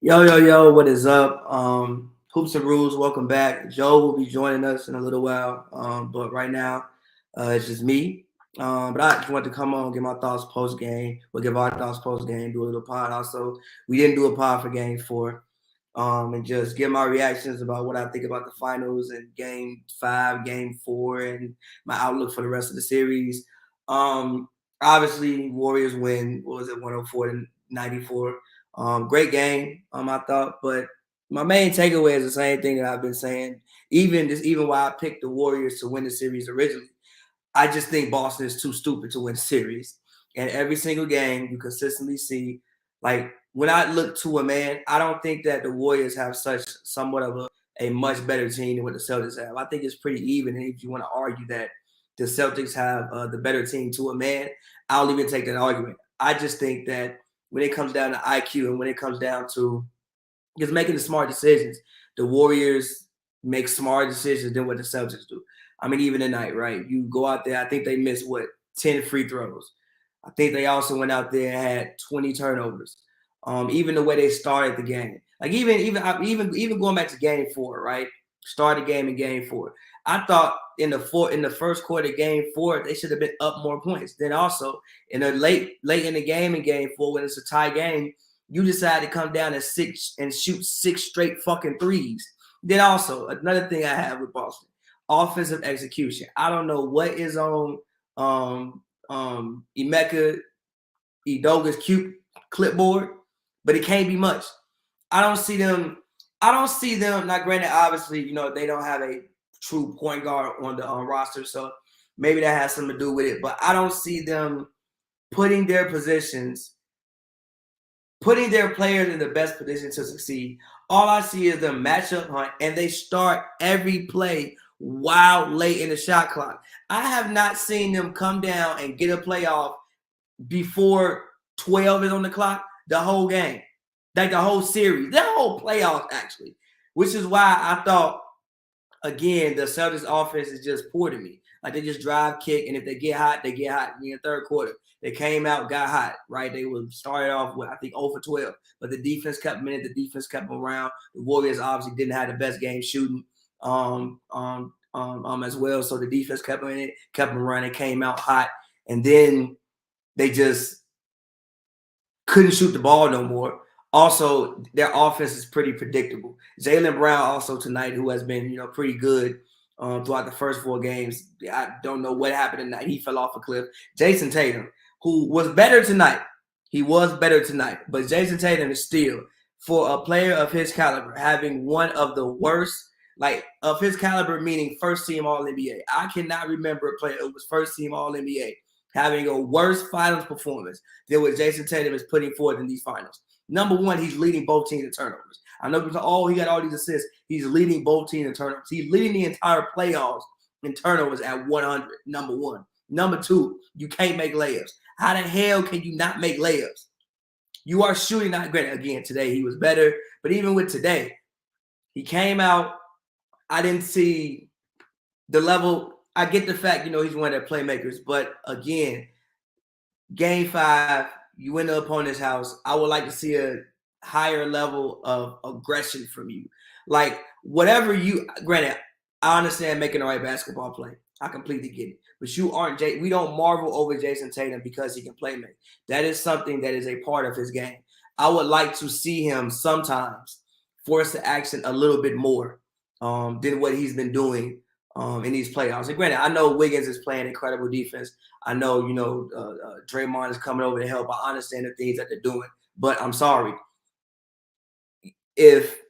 Yo, what is up? Hoops and Rules, welcome back. Joe will be joining us in a little while, but right now it's just me. But I just wanted to come on, give my thoughts post game. We'll give our thoughts post game, do a little pod. Also, we didn't do a pod for game four, and just give my reactions about what I think about the finals and game five, game four, and my outlook for the rest of the series. Um, Obviously, Warriors win. What was it, 104 to 94? Great game, I thought, but my main takeaway is the same thing that I've been saying. Even why I picked the Warriors to win the series originally, I just think Boston is too stupid to win the series. And every single game, you consistently see, like when I look to a man, I don't think that the Warriors have such somewhat of a much better team than what the Celtics have. I think it's pretty even. And if you want to argue that the Celtics have the better team to a man, I'll even take that argument. I just think that when it comes down to IQ and when it comes down to just making the smart decisions, the Warriors make smarter decisions than what the Celtics do. I mean, even tonight, right? You go out there, I think they missed 10 free throws. I think they also went out there and had 20 turnovers. Even the way they started the game. Like even going back to game four, right? Started the game in game four. I thought in the first quarter, game four, they should have been up more points. Then also in the late in the game in game four, when it's a tie game, you decide to come down and shoot six straight fucking threes. Then also another thing I have with Boston, offensive execution. I don't know what is on Emeka Idoga's cute clipboard, but it can't be much. I don't see them. Now, granted, obviously, they don't have a true point guard on the roster, so maybe that has something to do with it. But I don't see them putting their players in the best position to succeed. All I see is the matchup hunt, and they start every play while late in the shot clock. I have not seen them come down and get a playoff before 12 is on the clock the whole game. Like the whole series, the whole playoffs, actually. Which is why I thought, again, the Celtics offense is just poor to me. Like they just drive, kick, and if they get hot, they get hot. In the third quarter, they came out, got hot, right? They were started off with, I think, 0 for 12. But the defense kept them in it. The defense kept them around. The Warriors obviously didn't have the best game shooting as well. So the defense kept them in it, kept them running, came out hot. And then they just couldn't shoot the ball no more. Also, their offense is pretty predictable. Jaylen Brown also tonight, who has been, pretty good throughout the first four games. I don't know what happened tonight. He fell off a cliff. Jason Tatum, who was better tonight. He was better tonight. But Jason Tatum is still, for a player of his caliber, having one of the worst, like of his caliber, meaning first team All-NBA. I cannot remember a player who was first team All-NBA having a worse finals performance than what Jason Tatum is putting forth in these finals. Number one, he's leading both teams in turnovers. I know people say, he got all these assists. He's leading both teams in turnovers. He's leading the entire playoffs in turnovers at 100, number one. Number two, you can't make layups. How the hell can you not make layups? You are shooting, not great. Again, today he was better. But even with today, he came out. I didn't see the level. I get the fact, he's one of their playmakers. But again, game five, you win the opponent's house. I would like to see a higher level of aggression from you. Like whatever granted, I understand making the right basketball play. I completely get it. But we don't marvel over Jason Tatum because he can play make. That is something that is a part of his game. I would like to see him sometimes force the action a little bit more than what he's been doing in these playoffs. And granted, I know Wiggins is playing incredible defense. I know, Draymond is coming over to help. I understand the things that they're doing, but I'm sorry. If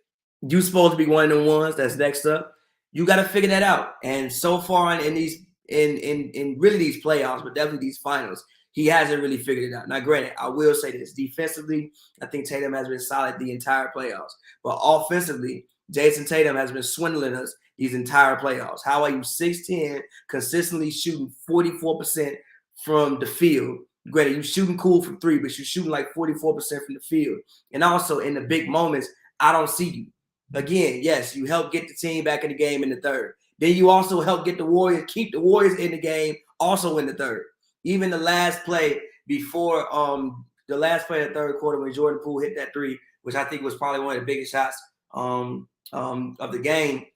you're supposed to be one of the ones that's next up, you got to figure that out. And so far in these, in really these playoffs, but definitely these finals, he hasn't really figured it out. Now, granted, I will say this: defensively, I think Tatum has been solid the entire playoffs, but offensively, Jason Tatum has been swindling us these entire playoffs. How are you 6'10", consistently shooting 44% from the field? Granted, you're shooting cool from three, but you're shooting like 44% from the field. And also in the big moments, I don't see you. Again, yes, you help get the team back in the game in the third. Then you also help get the Warriors, keep the Warriors in the game also in the third. Even the last play before the last play of the third quarter when Jordan Poole hit that three, which I think was probably one of the biggest shots of the game.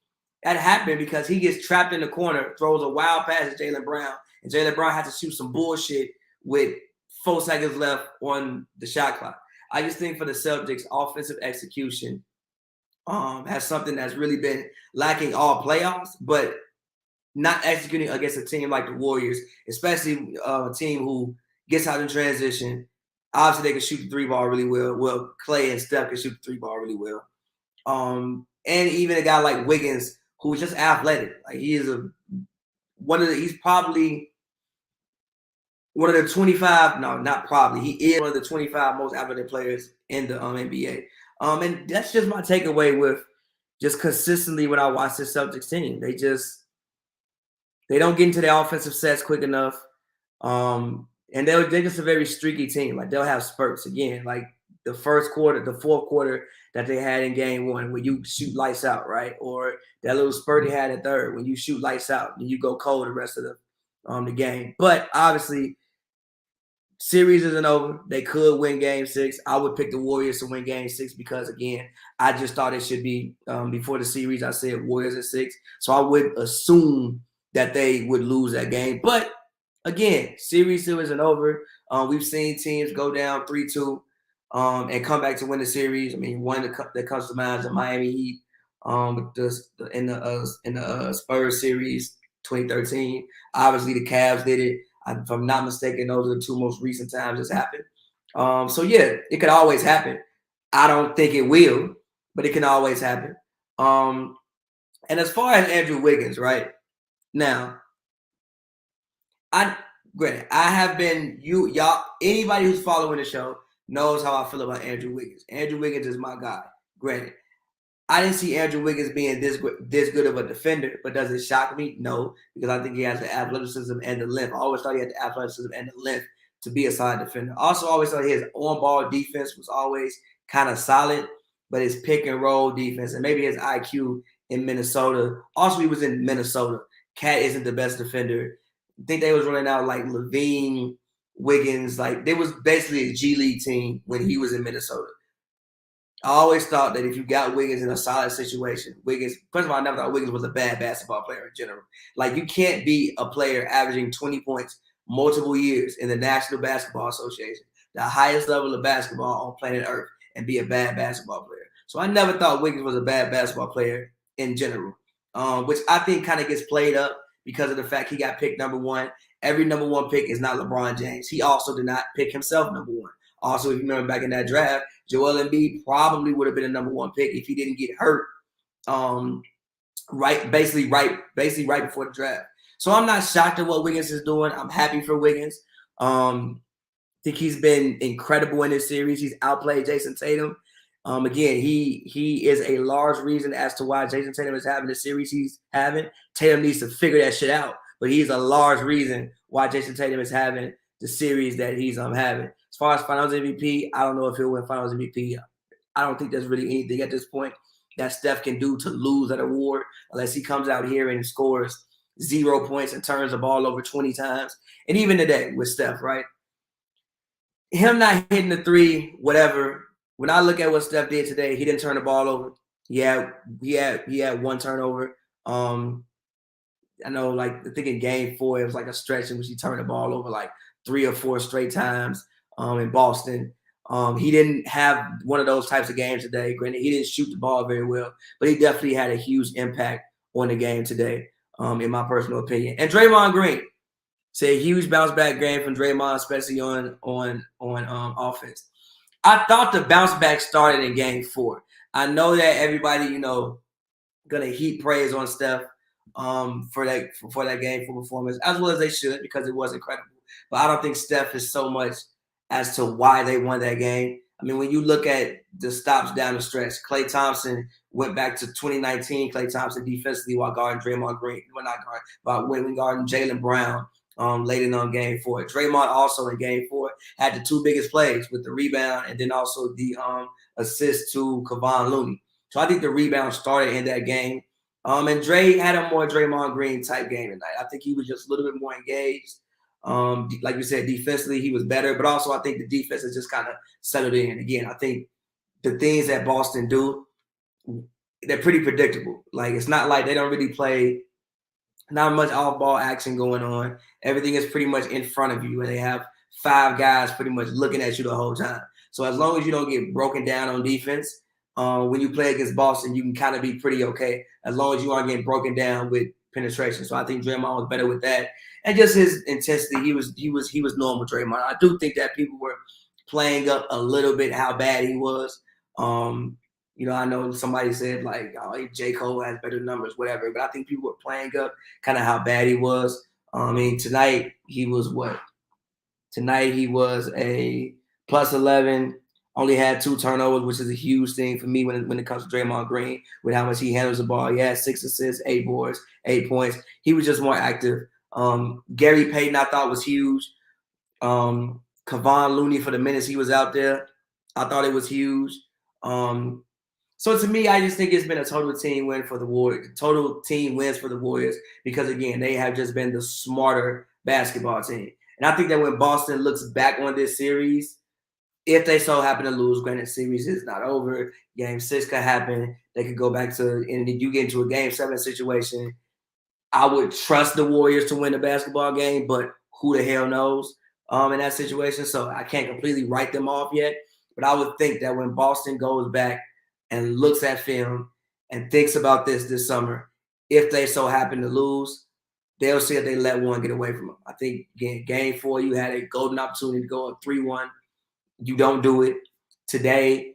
That happened because he gets trapped in the corner, throws a wild pass to Jaylen Brown, and Jaylen Brown had to shoot some bullshit with 4 seconds left on the shot clock. I just think for the Celtics, offensive execution has something that's really been lacking all playoffs, but not executing against a team like the Warriors, especially a team who gets out in transition. Obviously, they can shoot the 3-ball really well. Well, Clay and Steph can shoot the 3-ball really well. And even a guy like Wiggins, who's just athletic. Like he's probably one of the 25. No, not probably. He is one of the 25 most athletic players in the NBA. And that's just my takeaway with just consistently when I watch the Celtics team. They don't get into their offensive sets quick enough. And they're just a very streaky team. Like they'll have spurts again. Like the fourth quarter that they had in game 1 where you shoot lights out, right? Or that little spurt they had in third when you shoot lights out and you go cold the rest of the game. But obviously, series isn't over. They could win game 6. I would pick the Warriors to win game 6 because, again, I just thought it should be before the series. I said Warriors at 6. So I would assume that they would lose that game. But, again, series still isn't over. We've seen teams go down 3-2 and come back to win the series. I mean, one that comes to mind is the Miami Heat in the Spurs series 2013. Obviously, the Cavs did it. If I'm not mistaken, those are the 2 most recent times it's happened. So, yeah, it could always happen. I don't think it will, but it can always happen. And as far as Andrew Wiggins, right? Now, granted, I have been, anybody who's following the show knows how I feel about Andrew Wiggins. Andrew Wiggins is my guy. Granted, I didn't see Andrew Wiggins being this good of a defender, but does it shock me? No, because I think he has the athleticism and the length. I always thought he had the athleticism and the length to be a solid defender. Also, always thought his on-ball defense was always kind of solid, but his pick-and-roll defense and maybe his IQ in Minnesota. Also, he was in Minnesota. Cat isn't the best defender. I think they was running out like Levine, Wiggins. Like, they was basically a G League team when he was in Minnesota. I always thought that if you got Wiggins in a solid situation, first of all, I never thought Wiggins was a bad basketball player in general. Like, you can't be a player averaging 20 points multiple years in the National Basketball Association, the highest level of basketball on planet Earth, and be a bad basketball player. So I never thought Wiggins was a bad basketball player in general, which I think kind of gets played up because of the fact he got picked number 1. Every number 1 pick is not LeBron James. He also did not pick himself number 1. Also, if you remember back in that draft, Joel Embiid probably would have been a number 1 pick if he didn't get hurt basically right before the draft. So I'm not shocked at what Wiggins is doing. I'm happy for Wiggins. I think he's been incredible in this series. He's outplayed Jason Tatum. Again, he is a large reason as to why Jason Tatum is having the series he's having. Tatum needs to figure that shit out, but he's a large reason why Jason Tatum is having the series that he's having. As far as Finals MVP, I don't know if he'll win Finals MVP. I don't think there's really anything at this point that Steph can do to lose that award unless he comes out here and scores 0 points and turns the ball over 20 times. And even today with Steph, right? Him not hitting the 3, whatever. When I look at what Steph did today, he didn't turn the ball over. He had 1 turnover. I know, like, I think in game 4, it was like a stretch in which he turned the ball over like 3 or 4 straight times in Boston. He didn't have one of those types of games today. Granted, he didn't shoot the ball very well, but he definitely had a huge impact on the game today, in my personal opinion. And Draymond Green, say a huge bounce back game from Draymond, especially on offense. I thought the bounce back started in game 4. I know that everybody, gonna heap praise on Steph for that game 4 performance, as well as they should, because it was incredible. But I don't think Steph is so much as to why they won that game. I mean, when you look at the stops down the stretch, Klay Thompson went back to 2019. Klay Thompson defensively while guarding Draymond Green. Well, not guarding, but when guarding Jaylen Brown late in game 4. Draymond also in game 4 had the 2 biggest plays with the rebound and then also the assist to Kevon Looney. So I think the rebound started in that game. And Dre had a more Draymond Green type game tonight. I think he was just a little bit more engaged. Like you said, defensively, he was better. But also, I think the defense has just kind of settled in. Again, I think the things that Boston do, they're pretty predictable. Like, it's not like they don't really play, not much off-ball action going on. Everything is pretty much in front of you, and they have 5 guys pretty much looking at you the whole time. So as long as you don't get broken down on defense, when you play against Boston, you can kind of be pretty okay as long as you aren't getting broken down with penetration. So I think Draymond was better with that, and just his intensity. He was normal Draymond. I do think that people were playing up a little bit how bad he was. I know somebody said like, oh, J. Cole has better numbers, whatever. But I think people were playing up kind of how bad he was. I mean, tonight he was what? Tonight he was a plus 11. Only had 2 turnovers, which is a huge thing for me when it comes to Draymond Green with how much he handles the ball. He had 6 assists, 8 boards, 8 points. He was just more active. Gary Payton I thought was huge. Kevon Looney for the minutes he was out there, I thought it was huge. So to me, I just think it's been a total team win for the Warriors. Total team wins for the Warriors because, again, they have just been the smarter basketball team. And I think that when Boston looks back on this series, if they so happen to lose, granted, series is not over. Game 6 could happen. They could go back to, and if you get into a Game 7 situation, I would trust the Warriors to win the basketball game, but who the hell knows in that situation. So I can't completely write them off yet. But I would think that when Boston goes back and looks at film and thinks about this summer, if they so happen to lose, they'll see if they let one get away from them. I think, again, Game 4, you had a golden opportunity to go up 3-1. You don't do it. Today,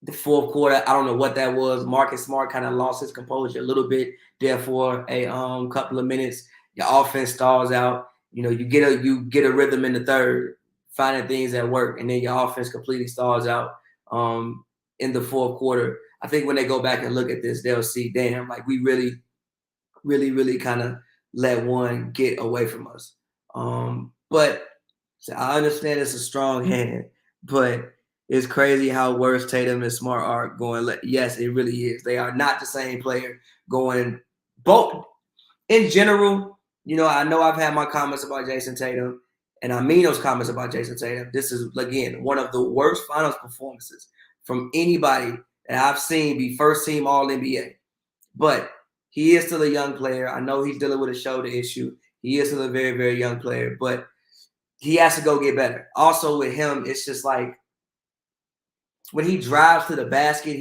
the fourth quarter, I don't know what that was. Marcus Smart kind of lost his composure a little bit there for a couple of minutes. Your offense stalls out. You get a rhythm in the third, finding things that work, and then your offense completely stalls out in the fourth quarter. I think when they go back and look at this, they'll see, damn, like we really, really, really kind of let one get away from us. But so I understand it's a strong hand, but it's crazy how worse Tatum and Smart are going. Yes, it really is. They are not the same player going both. In general, I know I've had my comments about Jason Tatum, and I mean those comments about Jason Tatum. This is, again, one of the worst finals performances from anybody that I've seen be first team All-NBA. But he is still a young player. I know he's dealing with a shoulder issue. He is still a very, very young player, but he has to go get better. Also with him, it's just like when he drives to the basket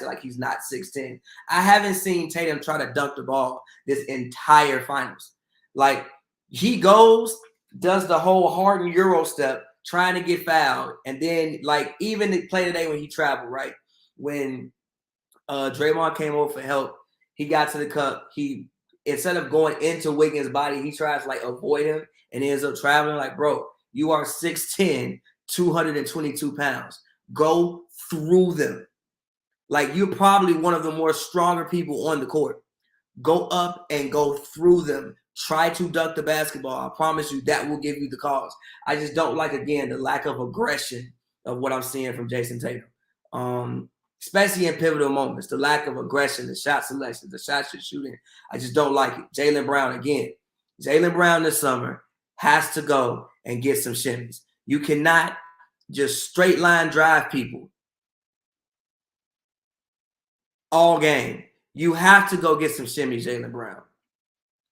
like he's not 6'10". I haven't seen Tatum try to dunk the ball this entire finals. Like, he goes, does the whole Harden Euro step, trying to get fouled. And then, like, even the play today when he traveled, right? When Draymond came over for help, he got to the cup. He, instead of going into Wiggins' body, he tries to, like, avoid him and ends up traveling. Like, bro, you are 6'10", 222 pounds. Go through them. Like, you're probably one of the more stronger people on the court. Go up and go through them. Try to dunk the basketball. I promise you that will give you the cause. I just don't like, again, the lack of aggression of what I'm seeing from Jason Tatum. Especially in pivotal moments. The lack of aggression, the shot selection, the shots you're shooting. I just don't like it. Jaylen Brown, again. Jaylen Brown this summer has to go and get some shimmies. You cannot just straight line drive people all game. You have to go get some shimmies, Jaylen Brown.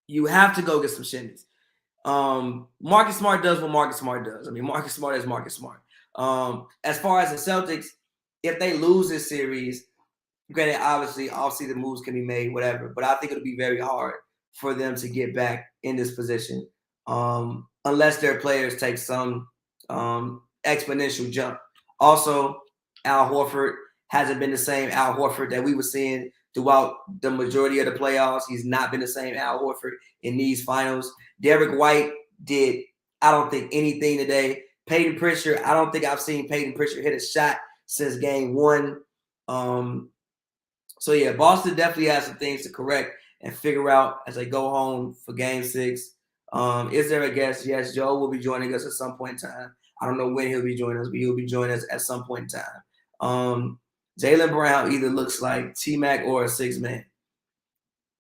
You have to go get some shimmies. Marcus Smart does what Marcus Smart does. I mean, Marcus Smart is Marcus Smart. As far as the Celtics, if they lose this series, granted, obviously, the moves can be made, whatever, but I think it'll be very hard for them to get back in this position unless their players take some exponential jump. Also, Al Horford hasn't been the same Al Horford that we were seeing throughout the majority of the playoffs. He's not been the same Al Horford in these finals. Derek White did, I don't think, anything today. Peyton Pritchard, I don't think I've seen Peyton Pritchard hit a shot since game 1. So, yeah, Boston definitely has some things to correct and figure out as they go home for game 6. Is there a guest? Yes, Joe will be joining us at some point in time. I don't know when he'll be joining us, but he'll be joining us at some point in time. Jaylen Brown either looks like T-Mac or a 6-man.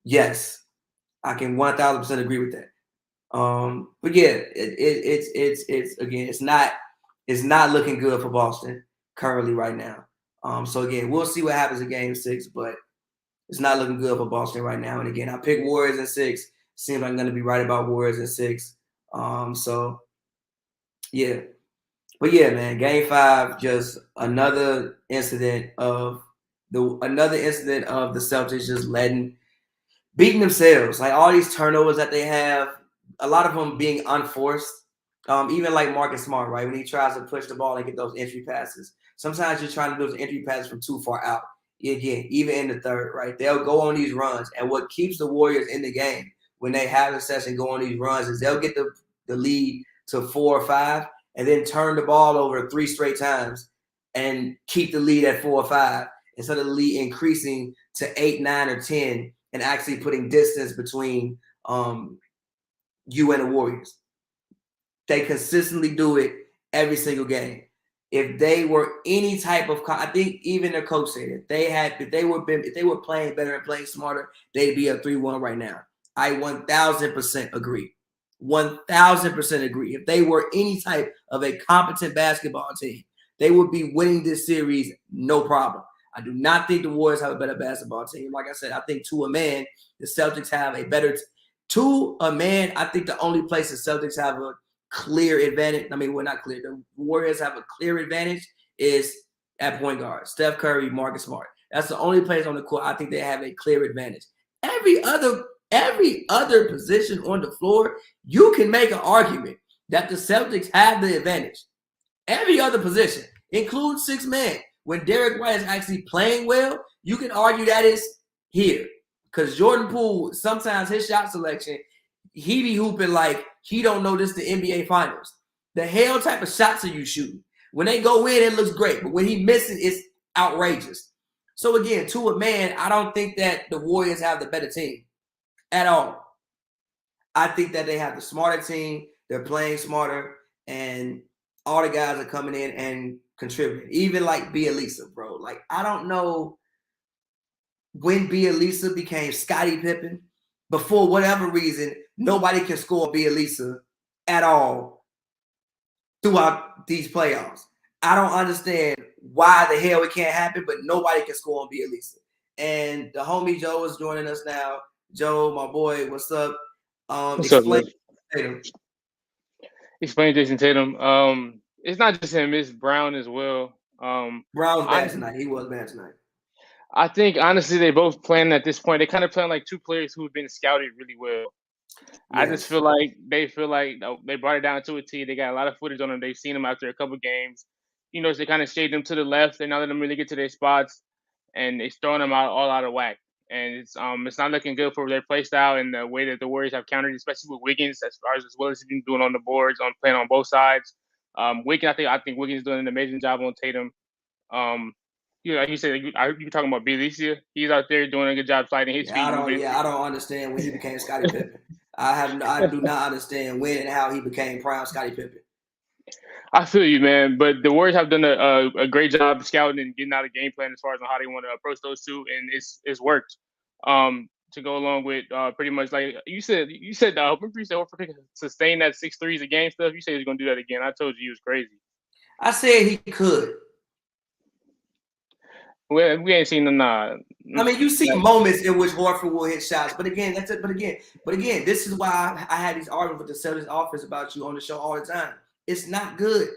Yes, I can 1,000% agree with that. But yeah, it's again, it's not looking good for Boston currently right now. So again, we'll see what happens in Game 6, but it's not looking good for Boston right now. And again, I picked Warriors in 6. Seems like I'm going to be right about Warriors in 6. So yeah. But yeah, man, Game 5, just another incident of the Celtics just beating themselves. Like all these turnovers that they have, a lot of them being unforced. Even like Marcus Smart, right? When he tries to push the ball and get those entry passes. Sometimes you're trying to do those entry passes from too far out. Again, even in the third, right? They'll go on these runs. And what keeps the Warriors in the game when they have a session go on these runs is they'll get the lead to 4 or 5 and then turn the ball over 3 straight times and keep the lead at 4 or 5 instead of the lead increasing to 8, 9, or 10 and actually putting distance between you and the Warriors. They consistently do it every single game. If they were any type of, I think even their coach said it. If they were playing better and playing smarter, they'd be up 3-1 right now. I 1,000% agree. 1,000% agree. If they were any type of a competent basketball team, they would be winning this series no problem. I do not think the Warriors have a better basketball team. Like I said, I think to a man, the Celtics have a better to a man. I think the only place the Celtics have a clear advantage. I mean, well, not clear. The Warriors have a clear advantage is at point guard. Steph Curry, Marcus Smart. That's the only place on the court I think they have a clear advantage. Every other position on the floor, you can make an argument that the Celtics have the advantage. Every other position, including 6-man. When Derrick White is actually playing well, you can argue that is here. Because Jordan Poole, sometimes his shot selection, he be hooping like he don't know this the NBA Finals. The hell type of shots are you shooting? When they go in, it looks great. But when he misses, it's outrageous. So again, to a man, I don't think that the Warriors have the better team at all. I think that they have the smarter team. They're playing smarter. And all the guys are coming in and contributing. Even like Bielisa, bro. Like, I don't know when Bielisa became Scottie Pippen. But for whatever reason, nobody can score Bielisa at all throughout these playoffs. I don't understand why the hell it can't happen, but nobody can score on Bielisa. And the homie Joe is joining us now. Joe, my boy, what's up? Explain Tatum. Explain Jason Tatum. It's not just him; it's Brown as well. Brown's bad tonight. He was bad tonight. I think honestly, they both playing at this point. They kind of playing like two players who have been scouted really well. Yes. I just feel like they brought it down to a T. They got a lot of footage on them. They've seen them after a couple games. You know, so they kind of shade them to the left. They're not letting them really get to their spots, and it's throwing them all out of whack. And it's not looking good for their play style and the way that the Warriors have countered, especially with Wiggins, as well as he's been doing on the boards, on playing on both sides. Wiggins, I think Wiggins is doing an amazing job on Tatum. You know, like you said, you talking about Bielisa. He's out there doing a good job sliding his feet. I don't understand when he became Scottie Pippen. I do not understand when and how he became prime Scottie Pippen. I feel you, man. But the Warriors have done a great job scouting and getting out a game plan as far as on how they want to approach those two, and it's worked. To go along with pretty much like you said, remember you said Horford could sustain that 6 threes a game stuff. You said he was gonna do that again. I told you he was crazy. I said he could. Well, we ain't seen them. I mean, you see moments in which Horford will hit shots, but again, that's it. But again, this is why I had these arguments with the Celtics offense about you on the show all the time. It's not good.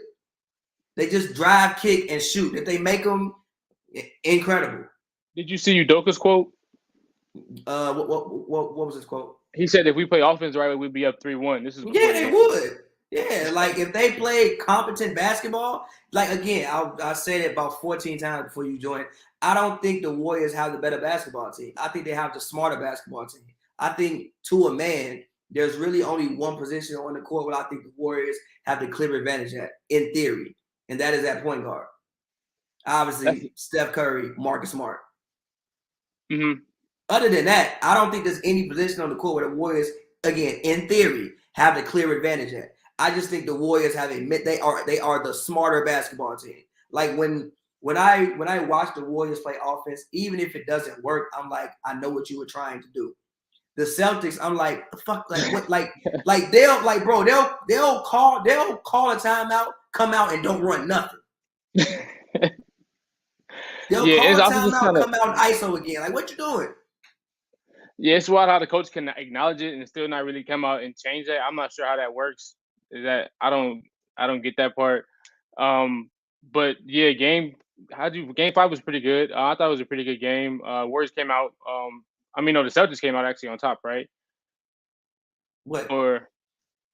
They just drive, kick, and shoot. If they make them, incredible. Did you see Udoka's quote? What was his quote? He said if we play offense right, we'd be up 3-1. This is they would. Yeah, like if they played competent basketball, like again, I said it about 14 times before you joined. I don't think the Warriors have the better basketball team. I think they have the smarter basketball team. I think to a man, there's really only one position on the court where I think the Warriors have the clear advantage at, in theory, and that is at point guard. Obviously, Steph Curry, Marcus Smart. Mm-hmm. Other than that, I don't think there's any position on the court where the Warriors, again, in theory, have the clear advantage at. I just think the Warriors have they are the smarter basketball team. Like when I watch the Warriors play offense, even if it doesn't work, I'm like, I know what you were trying to do. The Celtics, I'm like, fuck, like what, like they'll call a timeout, come out and don't run nothing. They'll Yeah, call it's a also just timeout, kind of come out and ISO again. Like, what you doing? yeah, it's wild how the coach can acknowledge it and still not really come out and change that. I'm not sure how that works. Is that I don't get that part. But yeah, game 5 was pretty good. I thought it was a pretty good game. Warriors came out. I mean, no, the Celtics came out actually on top, right? What? Or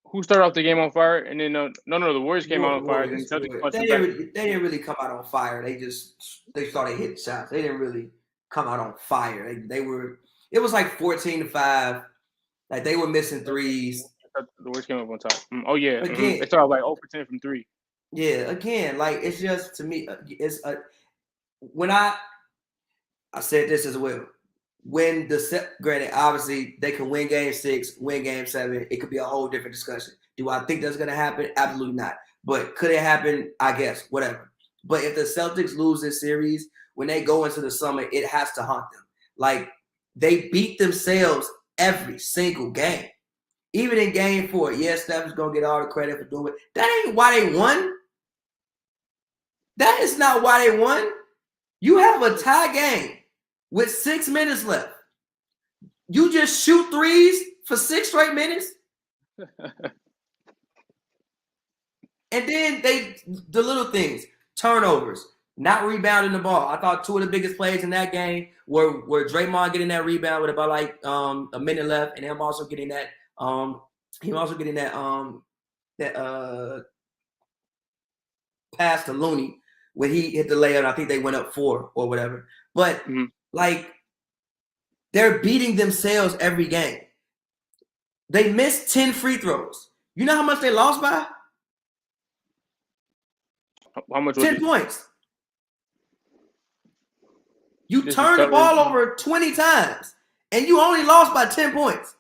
who started off the game on fire? And then no, the Warriors came out on fire. Then the Warriors. Celtics punched They them back. didn't really come out on fire. They started hitting shots. They didn't really come out on fire. They were. It was like 14-5. Like they were missing threes. The Warriors came up on top. Oh yeah, Again, they started like 0 for 10 from 3. yeah. Again, like it's just to me, it's when I said this as well. When granted, obviously they can win game 6, win game 7. It could be a whole different discussion. Do I think that's going to happen? Absolutely not. But could it happen? I guess, whatever. But if the Celtics lose this series, when they go into the summer, it has to haunt them. Like they beat themselves every single game. Even in game 4, yes, Steph is going to get all the credit for doing it. That ain't why they won. That is not why they won. You have a tie game with 6 minutes left. You just shoot threes for 6 straight minutes. And then the little things, turnovers, not rebounding the ball. I thought 2 of the biggest plays in that game were Draymond getting that rebound with about like a minute left, and him also getting that pass to Looney when he hit the layup. I think they went up 4 or whatever. But like they're beating themselves every game. They missed 10 free throws. You know how much they lost by? How much? 10 points. You turned the ball over 20 times, and you only lost by 10 points.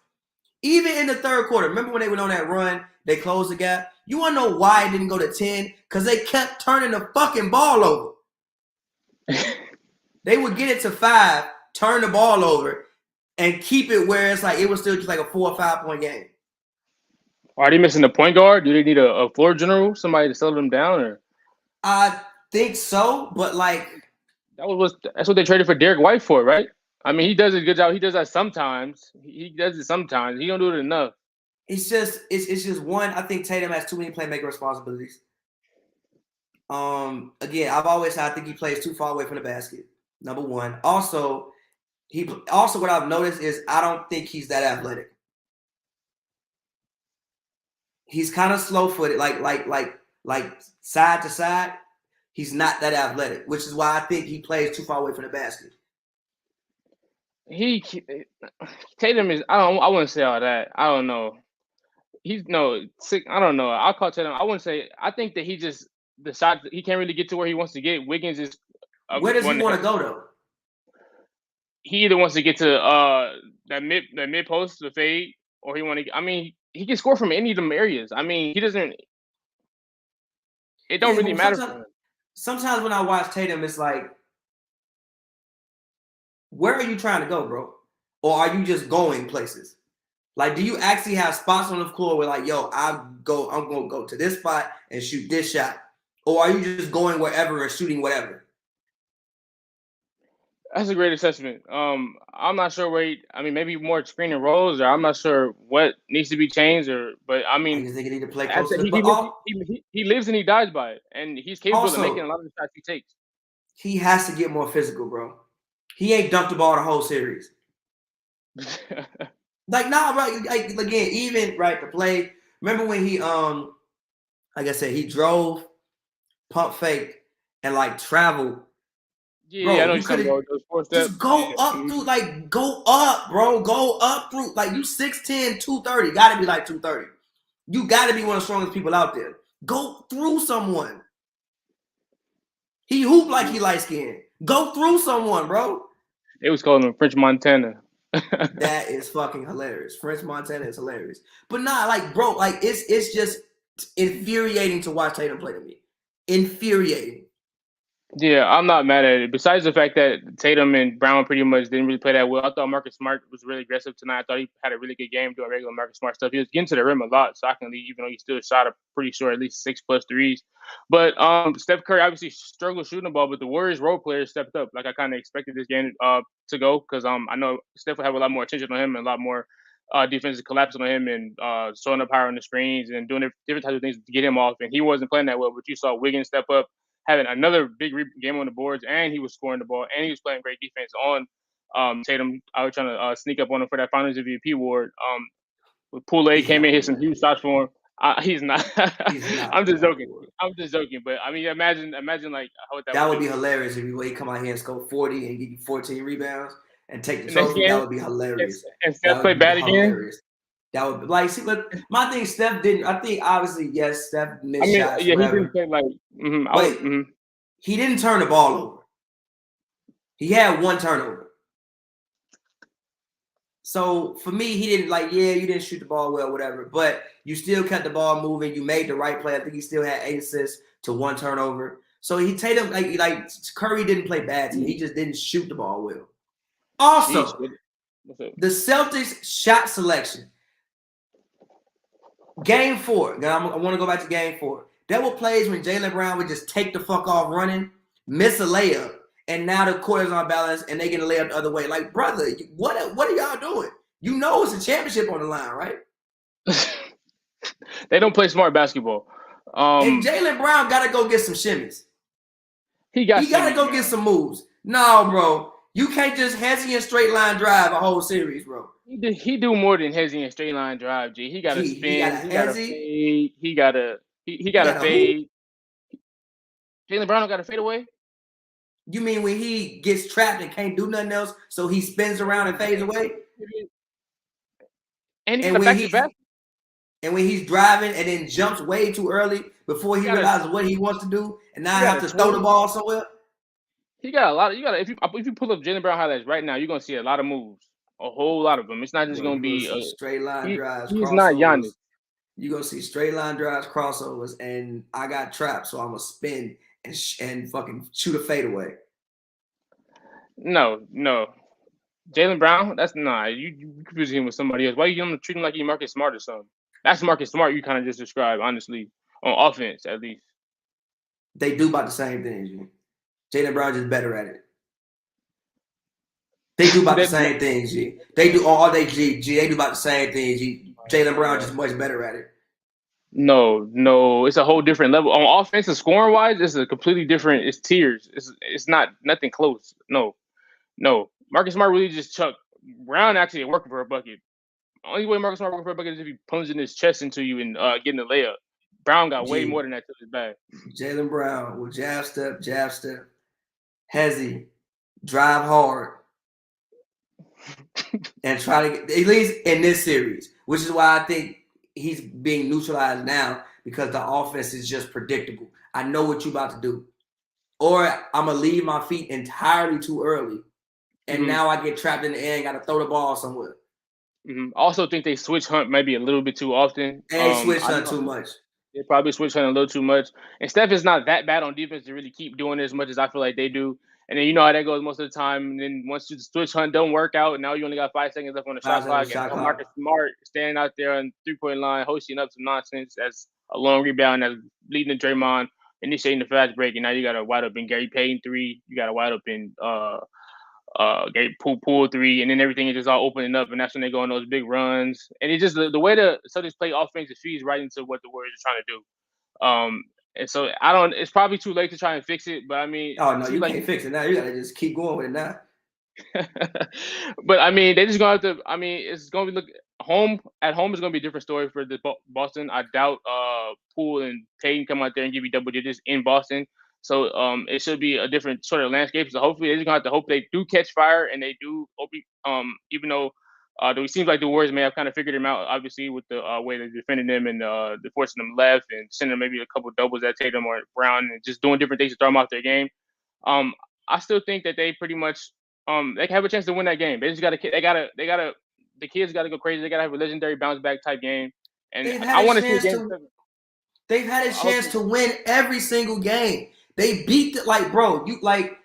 Even in the third quarter. Remember when they went on that run, they closed the gap? You want to know why it didn't go to 10? Because they kept turning the fucking ball over. They would get it to 5, turn the ball over, and keep it where it's like it was still just like a 4 or 5 point game. Are they missing a point guard? Do they need a floor general, somebody to settle them down? Or I think so, but like that's what they traded for Derek White for, right? I mean, he does a good job. He does that sometimes. He does it sometimes. He don't do it enough. It's just one. I think Tatum has too many playmaker responsibilities. Again, I've always said I think he plays too far away from the basket. Number one. Also, what I've noticed is I don't think he's that athletic. He's kind of slow-footed, like side to side. He's not that athletic, which is why I think he plays too far away from the basket. Tatum is. I wouldn't say all that. I don't know. He's sick. I don't know. I'll call Tatum. I wouldn't say. I think that he just decides he can't really get to where he wants to get. Wiggins is. Where does he want to go though? He either wants to get to that mid post, the fade, or he want to. I mean, he can score from any of them areas. I mean, he doesn't. It don't really matter for him. Sometimes when I watch Tatum, it's like, where are you trying to go, bro? Or are you just going places? Like, do you actually have spots on the floor where, like, yo, I'm gonna go to this spot and shoot this shot, or are you just going wherever and shooting whatever? That's a great assessment. I'm not sure maybe more screen and rolls, or I'm not sure what needs to be changed, but I mean, I just think he need to play close closer. He lives and he dies by it, and he's capable of making a lot of the shots he takes. He has to get more physical, bro. He ain't dunked the ball the whole series. Like, nah, right? Like, again, even right the play. Remember when he like I said, he drove, pump fake, and like traveled. Yeah, bro, I know you could just go up through, like, go up, bro. Go up through, like, you 6'10", 230. Gotta be like 230. You gotta be one of the strongest people out there. Go through someone. He hooped like he light skinned. Go through someone, bro. It was calling him French Montana. That is fucking hilarious. French Montana is hilarious. But nah, like, bro, like, it's just infuriating to watch Tatum play to me. Infuriating. Yeah, I'm not mad at it. Besides the fact that Tatum and Brown pretty much didn't really play that well, I thought Marcus Smart was really aggressive tonight. I thought he had a really good game doing regular Marcus Smart stuff. He was getting to the rim a lot, shockingly, even though he still shot a pretty sure at least 6+ threes. But Steph Curry obviously struggled shooting the ball, but the Warriors role players stepped up. Like I kind of expected this game to go because I know Steph would have a lot more attention on him and a lot more defensive collapse on him and showing up higher on the screens and doing different types of things to get him off. And he wasn't playing that well, but you saw Wiggins step up, having another big game on the boards, and he was scoring the ball, and he was playing great defense on Tatum. I was trying to sneak up on him for that Finals MVP award. With Poole came in, hit some huge shots for him. He's not. He's not. I'm just joking. But I mean, imagine like what that would be hilarious if he come out here and score 40 and give you 14 rebounds and take the trophy. That would be hilarious. And Steph play bad again. That would be like, see, but my thing, Steph didn't. I think obviously, yes, Steph missed shots. Yeah, whatever. He didn't play like. He didn't turn the ball over. He had one turnover. So for me, he didn't you didn't shoot the ball well, whatever. But you still kept the ball moving. You made the right play. I think he still had 8 assists to 1 turnover. So he Tatum like Curry didn't play bad to me. He just didn't shoot the ball well. Also, the Celtics shot selection. Game 4. Now I want to go back to Game 4. There were plays when Jaylen Brown would just take the fuck off running, miss a layup, and now the court is on balance and they get a layup the other way. Like, brother, what are y'all doing? You know it's a championship on the line, right? They don't play smart basketball. And Jaylen Brown got to go get some shimmies. He got to go get some moves. No, bro. You can't just hezzy and straight line drive a whole series, bro. He do more than hezzy and straight line drive, G. He got to spin. He got to fade. Jaylen Brown got to fade away. You mean when he gets trapped and can't do nothing else, so he spins around and fades away? And when he's driving and then jumps way too early before he realizes what he wants to do, and now I have to throw the ball somewhere. He got a lot of if you pull up Jaylen Brown highlights right now, you're gonna see a lot of moves, a whole lot of them. It's not just gonna be straight line drives. He's not Giannis. You're gonna see straight line drives, crossovers, and I got trapped, so I'm gonna spin and fucking shoot a fadeaway. No. Jaylen Brown, that's not you confusing him with somebody else. Why you gonna treat him like he Marcus Smart or something? That's Marcus Smart you kind of just described, honestly, on offense at least. They do about the same thing, G. Jaylen Brown just better at it. They do about the same thing, G. They do all they G. They do about the same thing, G. Jaylen Brown just much better at it. No, it's a whole different level. On offensive scoring wise, it's a completely different. It's tiers. It's not nothing close. No. Marcus Smart really just chucked Brown actually working for a bucket. The only way Marcus Smart working for a bucket is if he plunging his chest into you and getting a layup. Brown got way more than that to his bag. Jaylen Brown will jab step, hezzy, drive hard, and try to get, at least in this series, which is why I think he's being neutralized now because the offense is just predictable. I know what you're about to do. Or I'm going to leave my feet entirely too early, and now I get trapped in the air and got to throw the ball somewhere. Also think they switch hunt maybe a little bit too often. And switch hunt too much. They probably switch hunt a little too much. And Steph is not that bad on defense to really keep doing it as much as I feel like they do. And then you know how that goes most of the time. And then once the switch hunt don't work out, and now you only got 5 seconds left on the shot clock. And Marcus Smart standing out there on the 3-point line, hosting up some nonsense as a long rebound that's leading to Draymond, initiating the fast break. And now you got a wide open Gary Payton 3. You got a wide open Gary Poole 3. And then everything is just all opening up. And that's when they go on those big runs. And it's just the way the Celtics play offense feeds right into what the Warriors are trying to do. And so it's probably too late to try and fix it, but I mean, oh no, you can't fix it now. You gotta just keep going with it now. But I mean, they just gonna have to. I mean, it's gonna be at home is gonna be a different story for the Boston. I doubt Poole and Payton come out there and give you double digits in Boston. So it should be a different sort of landscape. So hopefully they're just gonna have to hope they do catch fire and they do. Even though. It seems like the Warriors may have kind of figured him out, obviously, with the way they defended them and they forcing them left and sending maybe a couple of doubles at Tatum or Brown and just doing different things to throw them off their game. I still think that they pretty much they have a chance to win that game. The kids got to go crazy. They got to have a legendary bounce back type game. And I want to see a game. They've had a chance to win every single game. They beat the, like, bro, you like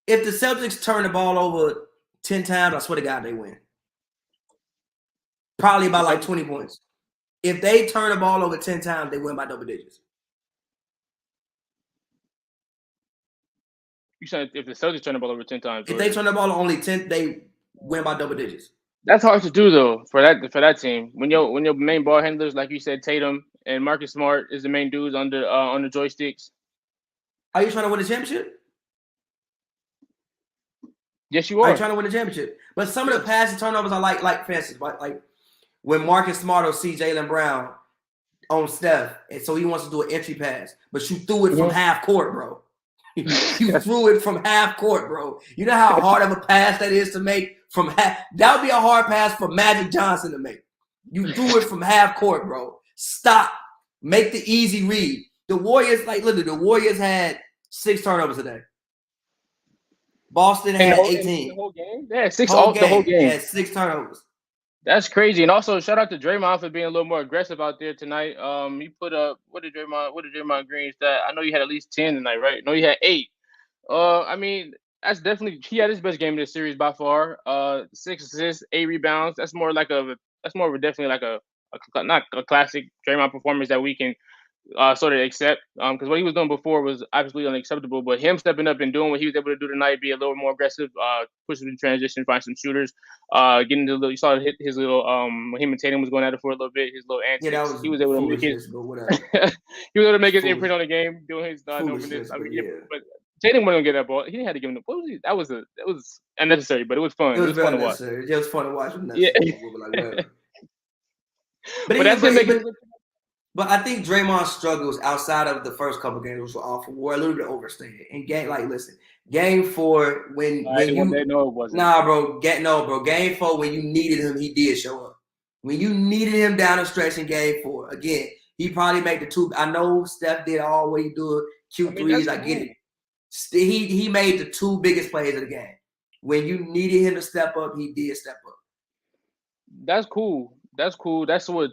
if the Celtics turn the ball over 10 times, I swear to God they win. Probably by like 20 points. If they turn the ball over 10 times, they win by double digits. You said if the Celtics turn the ball over 10 times. If they turn the ball only 10, they win by double digits. That's hard to do though for that team. When your main ball handlers, like you said, Tatum and Marcus Smart is the main dudes on the joysticks. Are you trying to win a championship? Yes, you are. Are you trying to win a championship? But some of the passing turnovers are like fences. Like when Marcus Smart will see Jaylen Brown on Steph, and so he wants to do an entry pass, but you threw it from half court, bro. You threw it from half court, bro. You know how hard of a pass that is to make from half. That would be a hard pass for Magic Johnson to make. You threw it from half court, bro. Stop. Make the easy read. The Warriors, like literally, the Warriors had 6 turnovers today. Boston had 18. The whole game? Yeah, 6 the whole game. They had 6 turnovers. That's crazy. And also shout out to Draymond for being a little more aggressive out there tonight. He put up what did Draymond Green stat? I know he had at least 10 tonight, right? No, he had 8. I mean, that's definitely he had his best game in this series by far. 6 assists, 8 rebounds. That's more of a definitely like a not a classic Draymond performance that we can sort of accept. Because what he was doing before was absolutely unacceptable. But him stepping up and doing what he was able to do tonight, be a little more aggressive, push through the transition, find some shooters, getting the you saw his little when him and Tatum was going at it for a little bit, his little antics. Yeah, that was he was able to make his but whatever. he was able to make his imprint on the game, doing his numbers. I mean, yeah. But Tatum wasn't gonna get that ball. He didn't have to give him the. What was he? That was unnecessary, but it was fun. It was fun to watch. It was fun to watch. Yeah. But I think Draymond's struggles outside of the first couple games were awful. Were a little bit overstated. And game 4 when you know it wasn't. Nah, bro. Game 4 when you needed him, he did show up. When you needed him down the stretch in game 4, again, he probably made the 2. I know Steph did all what he do cute threes. I get it. He made the 2 biggest plays of the game. When you needed him to step up, he did step up. That's cool. That's what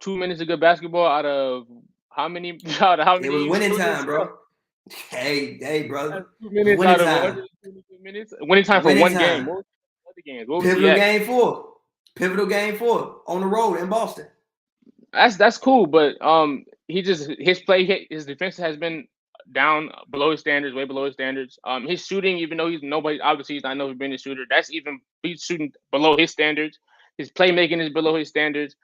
2 minutes of good basketball out of how many? It was winning time, bro. Hey, brother. 2 minutes out of 122 minutes. Winning time for one game. What was the other games? Pivotal game 4 on the road in Boston. That's cool, but his defense has been down below his standards, way below his standards. His shooting, even though he's not known for being a shooter, he's shooting below his standards. His playmaking is below his standards.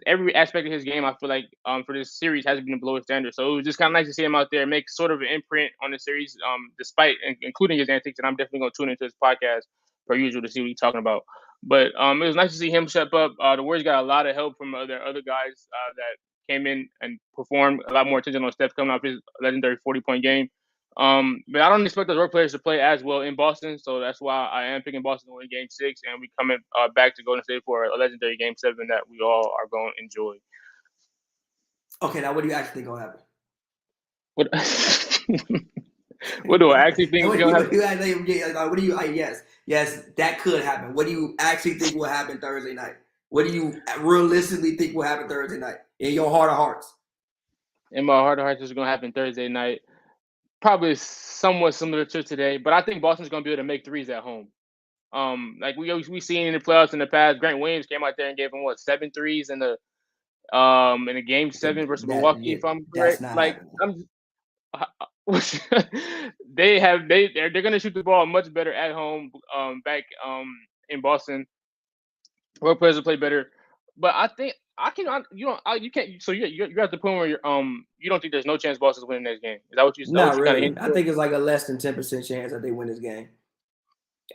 Every aspect of his game, I feel like, for this series has been below his standards. So it was just kind of nice to see him out there make sort of an imprint on the series, despite including his antics. And I'm definitely going to tune into his podcast per usual to see what he's talking about. But it was nice to see him step up. The Warriors got a lot of help from other guys that came in and performed a lot more attention on Steph coming off his legendary 40-point game. But I don't expect those role players to play as well in Boston, so that's why I am picking Boston to win Game 6, and we coming back to Golden State for a legendary Game 7 that we all are going to enjoy. Okay, now what do you actually think will happen? What do I actually think is going to happen? Yes, that could happen. What do you actually think will happen Thursday night? What do you realistically think will happen Thursday night in your heart of hearts? In my heart of hearts, what's going to happen Thursday night? Probably somewhat similar to today, but I think Boston's going to be able to make threes at home. Like we seen in the playoffs in the past, Grant Williams came out there and gave him 7 threes in the Game 7 versus Milwaukee. If I'm correct, they're going to shoot the ball much better at home. Back in Boston, where players will play better, but I think you're at the point where you don't think there's no chance Boston's winning this game. Is that what you? Not really. I think it's like a less than 10% chance that they win this game.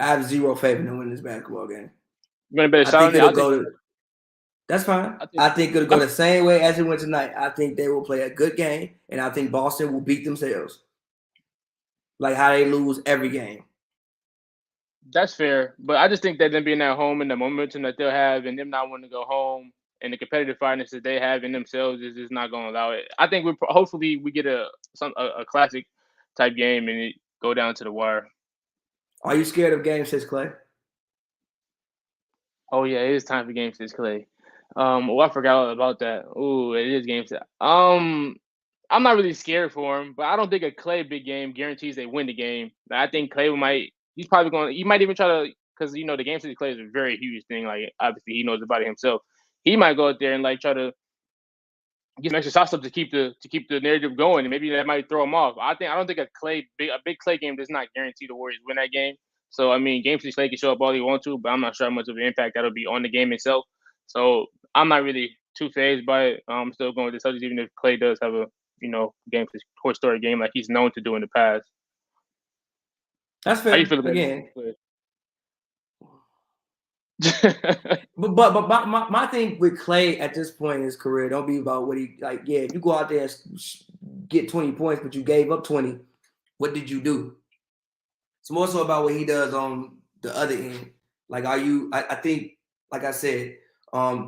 I have zero faith in them winning this basketball game. You're gonna bet That's fine. I think it'll go the same way as it went tonight. I think they will play a good game, and I think Boston will beat themselves, like how they lose every game. That's fair, but I just think that them being at home and the momentum that they'll have, and them not wanting to go home, and the competitive fineness that they have in themselves is just not going to allow it. I think hopefully we get a classic type game and it go down to the wire. Are you scared of Game 6, Clay? Oh yeah, it is time for Game 6, Clay. I forgot all about that. Ooh, it is Game 6. I'm not really scared for him, but I don't think a Clay big game guarantees they win the game. I think Clay he's probably going. He might even try to, because the game to Clay is a very huge thing. Like obviously he knows about it himself. He might go out there and like try to get some extra shots up to keep the narrative going, and maybe that might throw him off. I don't think a big Clay game does not guarantee the Warriors win that game. So I mean, game 6 Clay can show up all he wants to, but I'm not sure how much of an impact that'll be on the game itself. So I'm not really too phased by it. I'm still going with the Celtics, even if Clay does have a game 6 horse story game like he's known to do in the past. That's fair. How you feel about again? But my thing with Clay at this point in his career don't be about what he like. Yeah, if you go out there and get 20 points, but you gave up 20, what did you do? It's more so about what he does on the other end. Like, I think, like I said,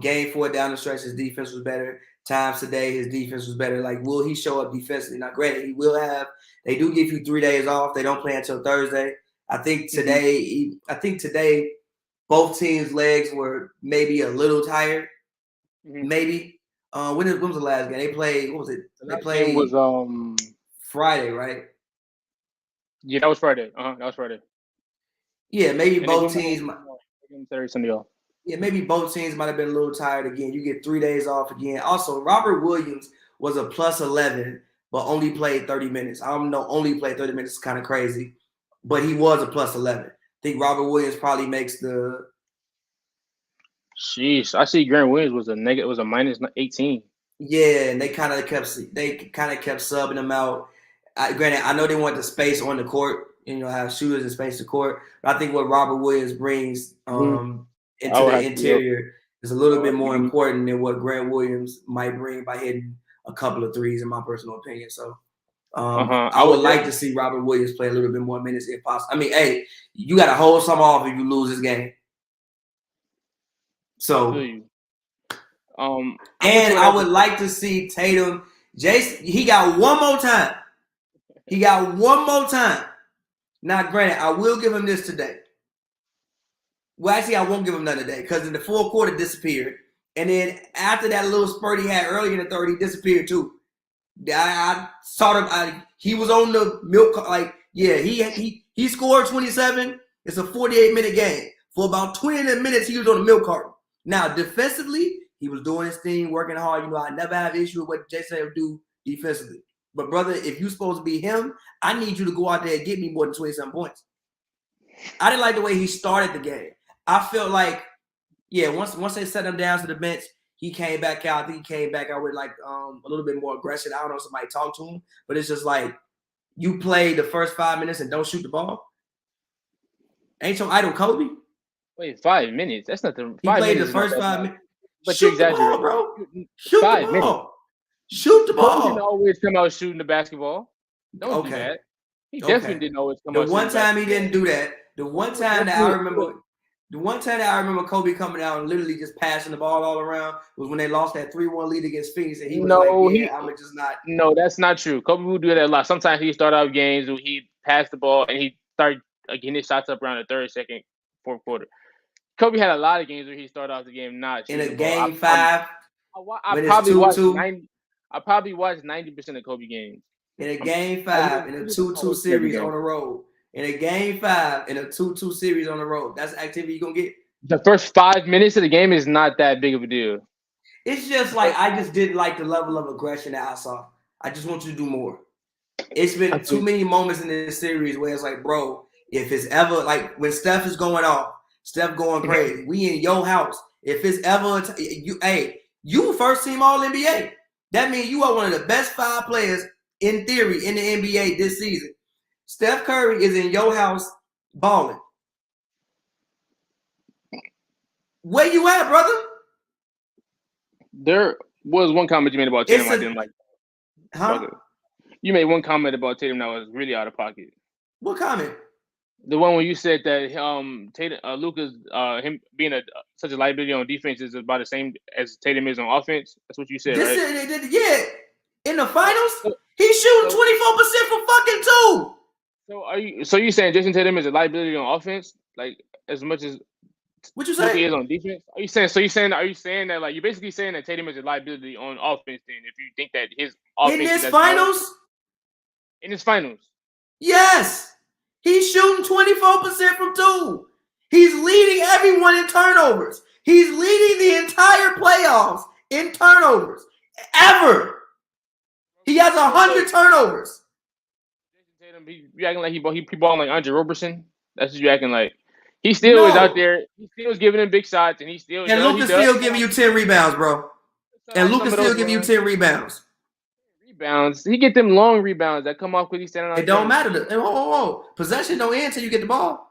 game 4 down the stretch, his defense was better. Times today, his defense was better. Like, will he show up defensively? Now, granted, he will have. They do give you 3 days off. They don't play until Thursday. I think today, both teams' legs were maybe a little tired. Maybe. When was the last game? They played. What was it? They played. Game was Friday, right? Yeah, that was Friday. That was Friday. Yeah, maybe And both teams. Saturday, Sunday off. Yeah, maybe both teams might have been a little tired again. You get 3 days off again. Also, Robert Williams was a plus 11, but only played 30 minutes. I don't know, only played 30 minutes is kind of crazy, but he was a plus 11. I think Robert Williams probably makes the. Sheesh, I see Grant Williams was a minus 18. Yeah, and they kind of kept subbing him out. Granted, I know they want the space on the court, have shooters and space to court. But I think what Robert Williams brings into the interior is a little bit more important than what Grant Williams might bring by hitting a couple of threes, in my personal opinion. So I would like to see Robert Williams play a little bit more minutes if possible. I mean, hey, you got to hold some off if you lose this game. So, and I would like to see Tatum. Jason, he got one more time. Now, granted, I will give him this today. Well, actually, I won't give him none today because in the fourth quarter disappeared. And then after that little spurt he had earlier in the third, he disappeared too. I saw him. He was on the milk. Like, yeah, he scored 27. It's a 48-minute game. For about 20 minutes, he was on the milk carton. Now, defensively, he was doing his thing, working hard. I never have issue with what Jason would do defensively. But, brother, if you're supposed to be him, I need you to go out there and get me more than 27 points. I didn't like the way he started the game. I felt like, once they set him down to the bench, he came back out. I think he came back out with, like, a little bit more aggression. I don't know if somebody talked to him. But it's just like, you play the first 5 minutes and don't shoot the ball? Ain't your idol Kobe? Wait, 5 minutes? That's not the 5 minutes. He played the first 5 minutes. But shoot the ball, bro. Shoot the ball. Shoot the ball. Kobe didn't always come out shooting the basketball. Don't do that. He definitely didn't always come out. The one time he didn't do that. The one time that I remember Kobe coming out and literally just passing the ball all around was when they lost that 3-1 lead against Phoenix. And he was I'm just not. No, that's not true. Kobe would do that a lot. Sometimes he start out games where he passed the ball and he started getting his shots up around the third, second, fourth quarter. Kobe had a lot of games where he started off the game not in a game 5. I probably watched 90. I probably watched 90% of Kobe games. In a game 5, in a 2-2 series on the road. In a game 5, in a 2-2 series on the road. That's the activity you're going to get? The first 5 minutes of the game is not that big of a deal. It's just like I just didn't like the level of aggression that I saw. I just want you to do more. It's been too many moments in this series where it's like, bro, if it's ever, like when Steph is going off, Steph going crazy, we in your house. If it's ever, you first team All-NBA. That means you are one of the best 5 players in theory in the NBA this season. Steph Curry is in your house balling. Where you at, brother? There was one comment you made about Tatum I didn't like. Huh? You made one comment about Tatum that was really out of pocket. What comment? The one where you said that Tatum, Luka's him being such a liability on defense is about the same as Tatum is on offense. That's what you said, right? Yeah. In the finals, he's shooting 24% from fucking 2. So you saying Jason Tatum is a liability on offense, like as much as What you What he say? is on defense? Are you saying that like you're basically saying that Tatum is a liability on offense? Then if you think that his In offense is this as good finals? in his finals, Yes. He's shooting 24% from 2. He's leading everyone in turnovers. He's leading the entire playoffs in turnovers. Ever. He has 100 turnovers. Jason Tatum, you acting like he balling like Andre Roberson? That's what you acting like. He still is out No. there. He still is giving him big shots, and he still And does. He Luka's does still giving you 10 rebounds, bro. And Luka's some of those still giving you 10 rebounds. rebounds. He get them long rebounds that come off because he's standing out It there. don't matter. Whoa. Possession don't end until you get the ball.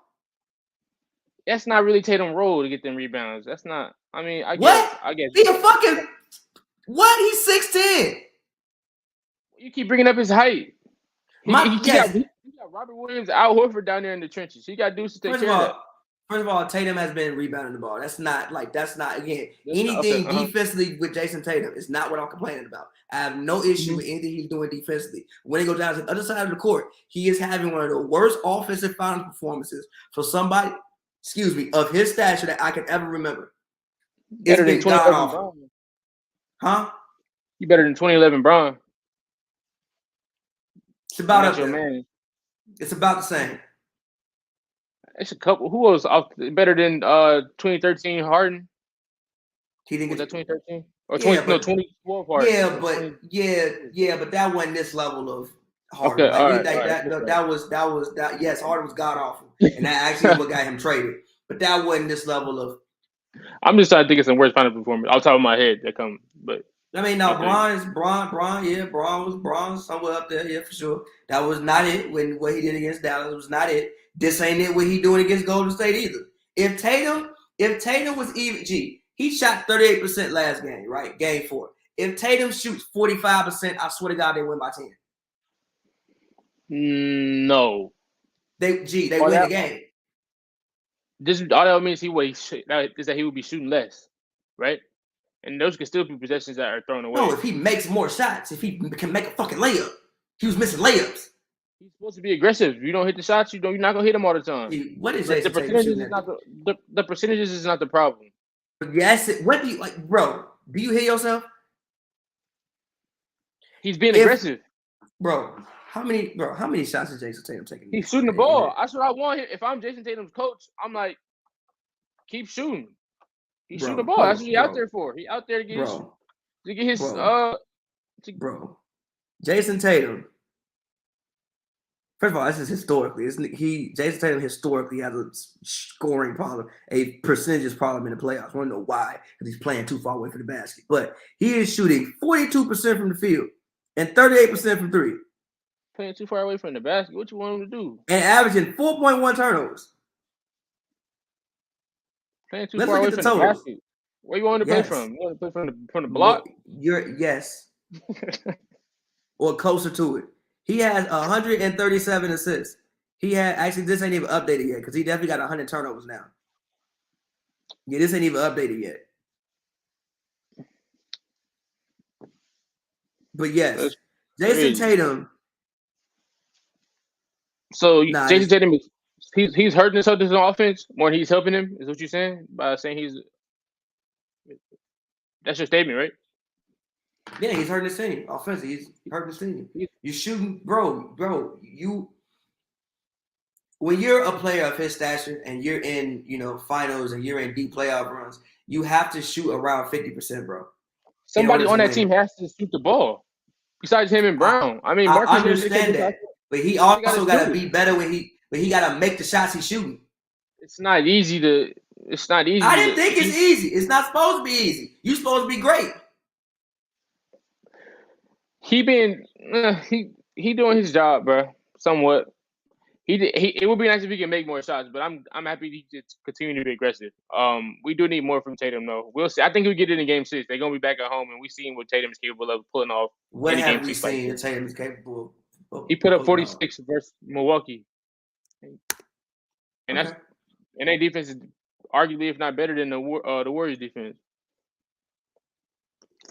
That's not really Tatum's role to get them rebounds. That's not. I mean, I guess. He a fucking what? He's 6'10". You keep bringing up his height. He got Robert Williams, Al Horford down there in the trenches. He got dudes to take care of that. First of all, Tatum has been rebounding the ball. That's not again anything defensively with Jason Tatum. It's not what I'm complaining about. I have no issue with anything he's doing defensively. When he goes down to the other side of the court, he is having one of the worst offensive final performances for somebody, of his stature that I can ever remember. Better than 2011 Bron. Huh? You better than 2011 Bron. It's about up there. Man. It's about the same. It's a couple. Who was better than 2013 Harden? He didn't was get that 2013 or 2012 Harden? But that wasn't this level of Harden. Okay, that was yes, Harden was god awful, and that actually what got him traded. But that wasn't this level of. I'm just trying to think of some worst final performance off the top of my head that come, but. I mean, now Bron was somewhere up there, yeah, for sure. That was not it what he did against Dallas. Was not it. This ain't it what he doing against Golden State either. If Tatum was even, he shot 38% last game, right? Game 4. If Tatum shoots 45%, I swear to God they win by 10. No. They win the game. This all that means is that he would be shooting less, right? And those can still be possessions that are thrown away. No, if he makes more shots, if he can make a fucking layup. He was missing layups. He's supposed to be aggressive. If you don't hit the shots, you're not gonna hit them all the time. What is the percentages is not the percentages is not the problem. Yes, what do you like, bro? Do you hear yourself? He's being aggressive. Bro, how many shots is Jason Tatum taking? He's shooting the ball. That's what I want. If I'm Jason Tatum's coach, I'm like, keep shooting. He's shooting the ball. That's what he's out there for. He out there to get his Bro. Jason Tatum. First of all, this is historically. Jason Tatum historically has a scoring problem, a percentages problem in the playoffs. I want to know why, because he's playing too far away from the basket. But he is shooting 42% from the field and 38% from 3. Playing too far away from the basket. What you want him to do? And averaging 4.1 turnovers. Playing too far away from the basket. Where you want to play from? You want to play from the block? Yes. Or closer to it. He has 137 assists. He had this ain't even updated yet because he definitely got 100 turnovers now. Yeah, this ain't even updated yet. But yes, Jason Tatum. So Jason Tatum he's hurting himself in offense more than he's helping him. Is what you're saying by saying that's your statement, right? Yeah, he's hurting his team. Offensively, he's hurting his team. You shooting, bro. When you're a player of his stature and you're in, finals and you're in deep playoff runs, you have to shoot around 50%, bro. Somebody on that team has to shoot the ball. Besides him and Brown. I understand that. But he also got to be better when he got to make the shots he's shooting. It's not easy. I didn't think it's easy. It's not supposed to be easy. You're supposed to be great. He doing his job, bro. Somewhat. It would be nice if he can make more shots, but I'm happy to continue to be aggressive. We do need more from Tatum, though. We'll see. I think we get it in Game 6. They're gonna be back at home, and we seen what Tatum is capable of pulling off. What have we seen that Tatum is capable of? He put up 46 versus Milwaukee, and their defense is arguably, if not better than the Warriors' defense.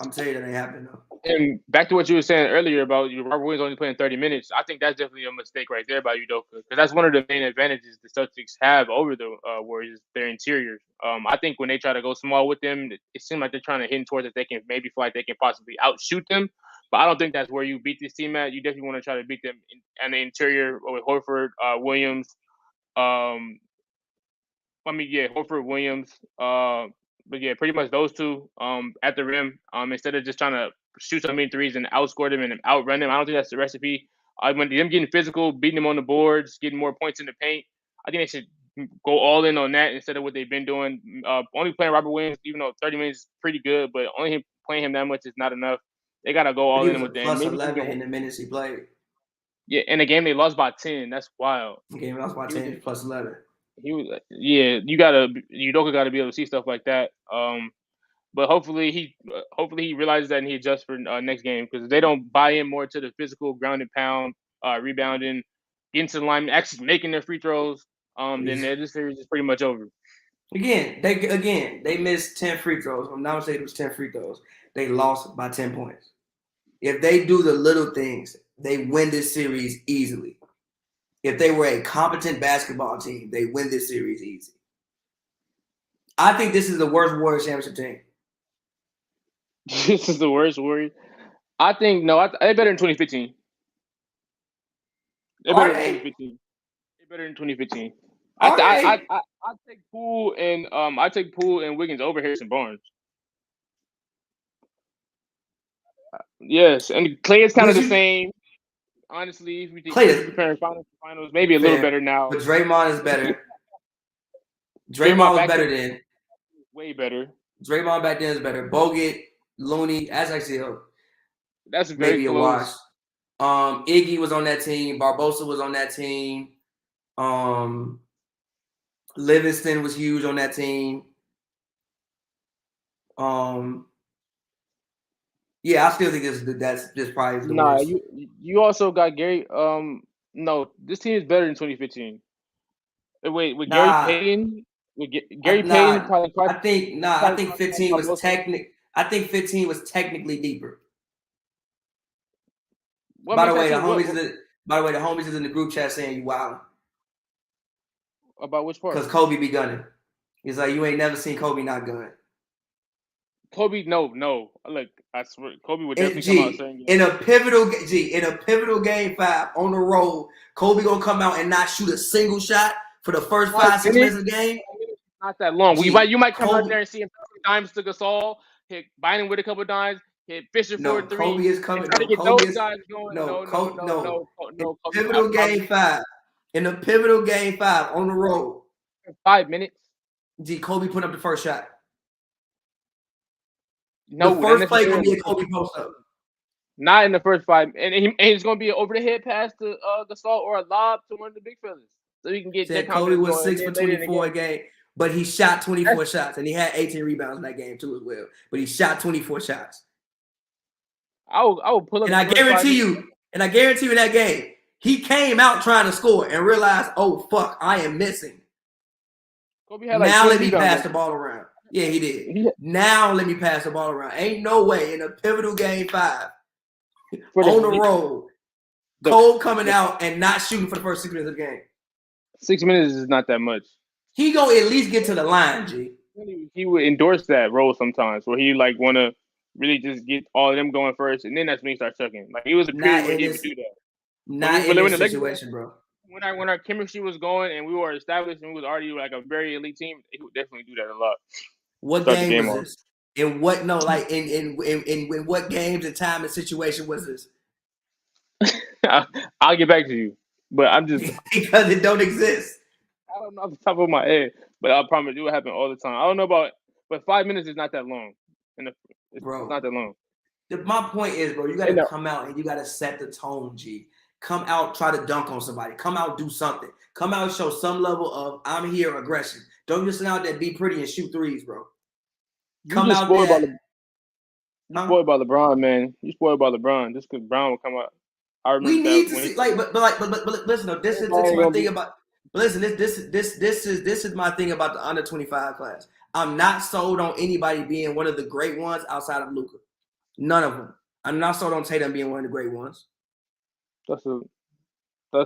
I'm telling you that ain't happening though. And back to what you were saying earlier about Robert Williams only playing 30 minutes, I think that's definitely a mistake right there by Udoka, because that's one of the main advantages the Celtics have over the Warriors, their interior. I think when they try to go small with them, it seems like they're trying to hint towards that they can maybe feel like they can possibly outshoot them. But I don't think that's where you beat this team at. You definitely want to try to beat them in the interior with Horford, Williams. Horford, Williams. But yeah, pretty much those two at the rim. Instead of just trying to shoot so many threes and outscore them and outrun them, I don't think that's the recipe. When them getting physical, beating them on the boards, getting more points in the paint, I think they should go all in on that instead of what they've been doing. Only playing Robert Williams, even though 30 minutes is pretty good, but only playing him that much is not enough. They gotta go all He in was a with them. plus Maybe 11 in the minutes he played. Yeah, in the game they lost by 10. That's wild. The game lost by 10 plus 11. Udoka got to be able to see stuff like that. But hopefully he realizes that and he adjusts for next game, because if they don't buy in more to the physical ground and pound, rebounding, getting to the line, actually making their free throws, then this series is pretty much over. They missed 10 free throws. I'm not gonna say it was 10 free throws. They lost by 10 points. If they do the little things, they win this series easily. If they were a competent basketball team, they win this series easy. I think this is the worst Warriors championship team. This is the worst Warriors. I think they're better than 2015. They're better than 2015. They're better than 2015. I take Poole and Wiggins over Harrison Barnes. Yes, and Clay is kind of the same. Honestly, if we compare finals, maybe a little better now. But Draymond is better. Draymond was better then. Way better. Draymond back then is better. Bogut, Looney, that's actually that's very maybe close. A wash. Iggy was on that team. Barbosa was on that team. Livingston was huge on that team. Yeah, I still think that's probably the worst. You also got Gary. No, this team is better than 2015. Wait, with Gary Payton, probably. I think 15 was I think 15 was technically deeper. By the way, the homies is in the group chat saying you wild. About which part? Because Kobe be gunning. He's like, you ain't never seen Kobe not gun. Kobe, no. Look, I swear, Kobe would definitely come out saying in a pivotal game 5 on the road, Kobe gonna come out and not shoot a single shot for the first 5-6 minutes of the game. Not that long. You might come out there and see him dimes to Gasol, hit Bynum with a couple of dimes, hit Fisher for a 3. Kobe is coming. Try to get those guys going. No. Pivotal game 5. In the pivotal game 5 on the road. 5 minutes. Kobe put up the first shot. No, the first play gonna be a Kobe post up. Not in the first 5, and it's gonna be an over the head pass to Gasol or a lob to one of the big fellas, so he can get. Kobe was 6 for 24 a game, but he shot 24 shots, and he had 18 rebounds in that game too as well. But he shot 24 shots. I will pull up, and I guarantee you in that game, he came out trying to score and realized, oh fuck, I am missing. Kobe had now let me pass the ball around. Yeah, he did. Now let me pass the ball around. Ain't no way in a pivotal game 5 on the road, Cole coming out and not shooting for the first 6 minutes of the game. 6 minutes is not that much. He gonna at least get to the line, G. He would endorse that role sometimes, where he want to really just get all of them going first, and then that's when he starts chucking. Like, he was a period where he would do that. Not in this situation, bro. When our chemistry was going and we were established and we was already like a very elite team, he would definitely do that a lot. What game was this? In what in what games and time and situation was this? I'll get back to you, but I'm just because it don't exist. I don't know off the top of my head, but I promise it will happen all the time. I don't know about, but 5 minutes is not that long. It's not that long. My point is, bro, you got to come out and you got to set the tone, G. Come out, try to dunk on somebody. Come out, do something. Come out, show some level of I'm here aggression. Don't just sit out there, be pretty and shoot threes, bro. Come out there. You spoiled by LeBron, man. You spoiled by LeBron just because Brown will come out. I remember we need to see, but listen, though, this is my thing about. Listen, this is my thing about the under 25 class. I'm not sold on anybody being one of the great ones outside of Luka. None of them. I'm not sold on Tatum being one of the great ones. That's a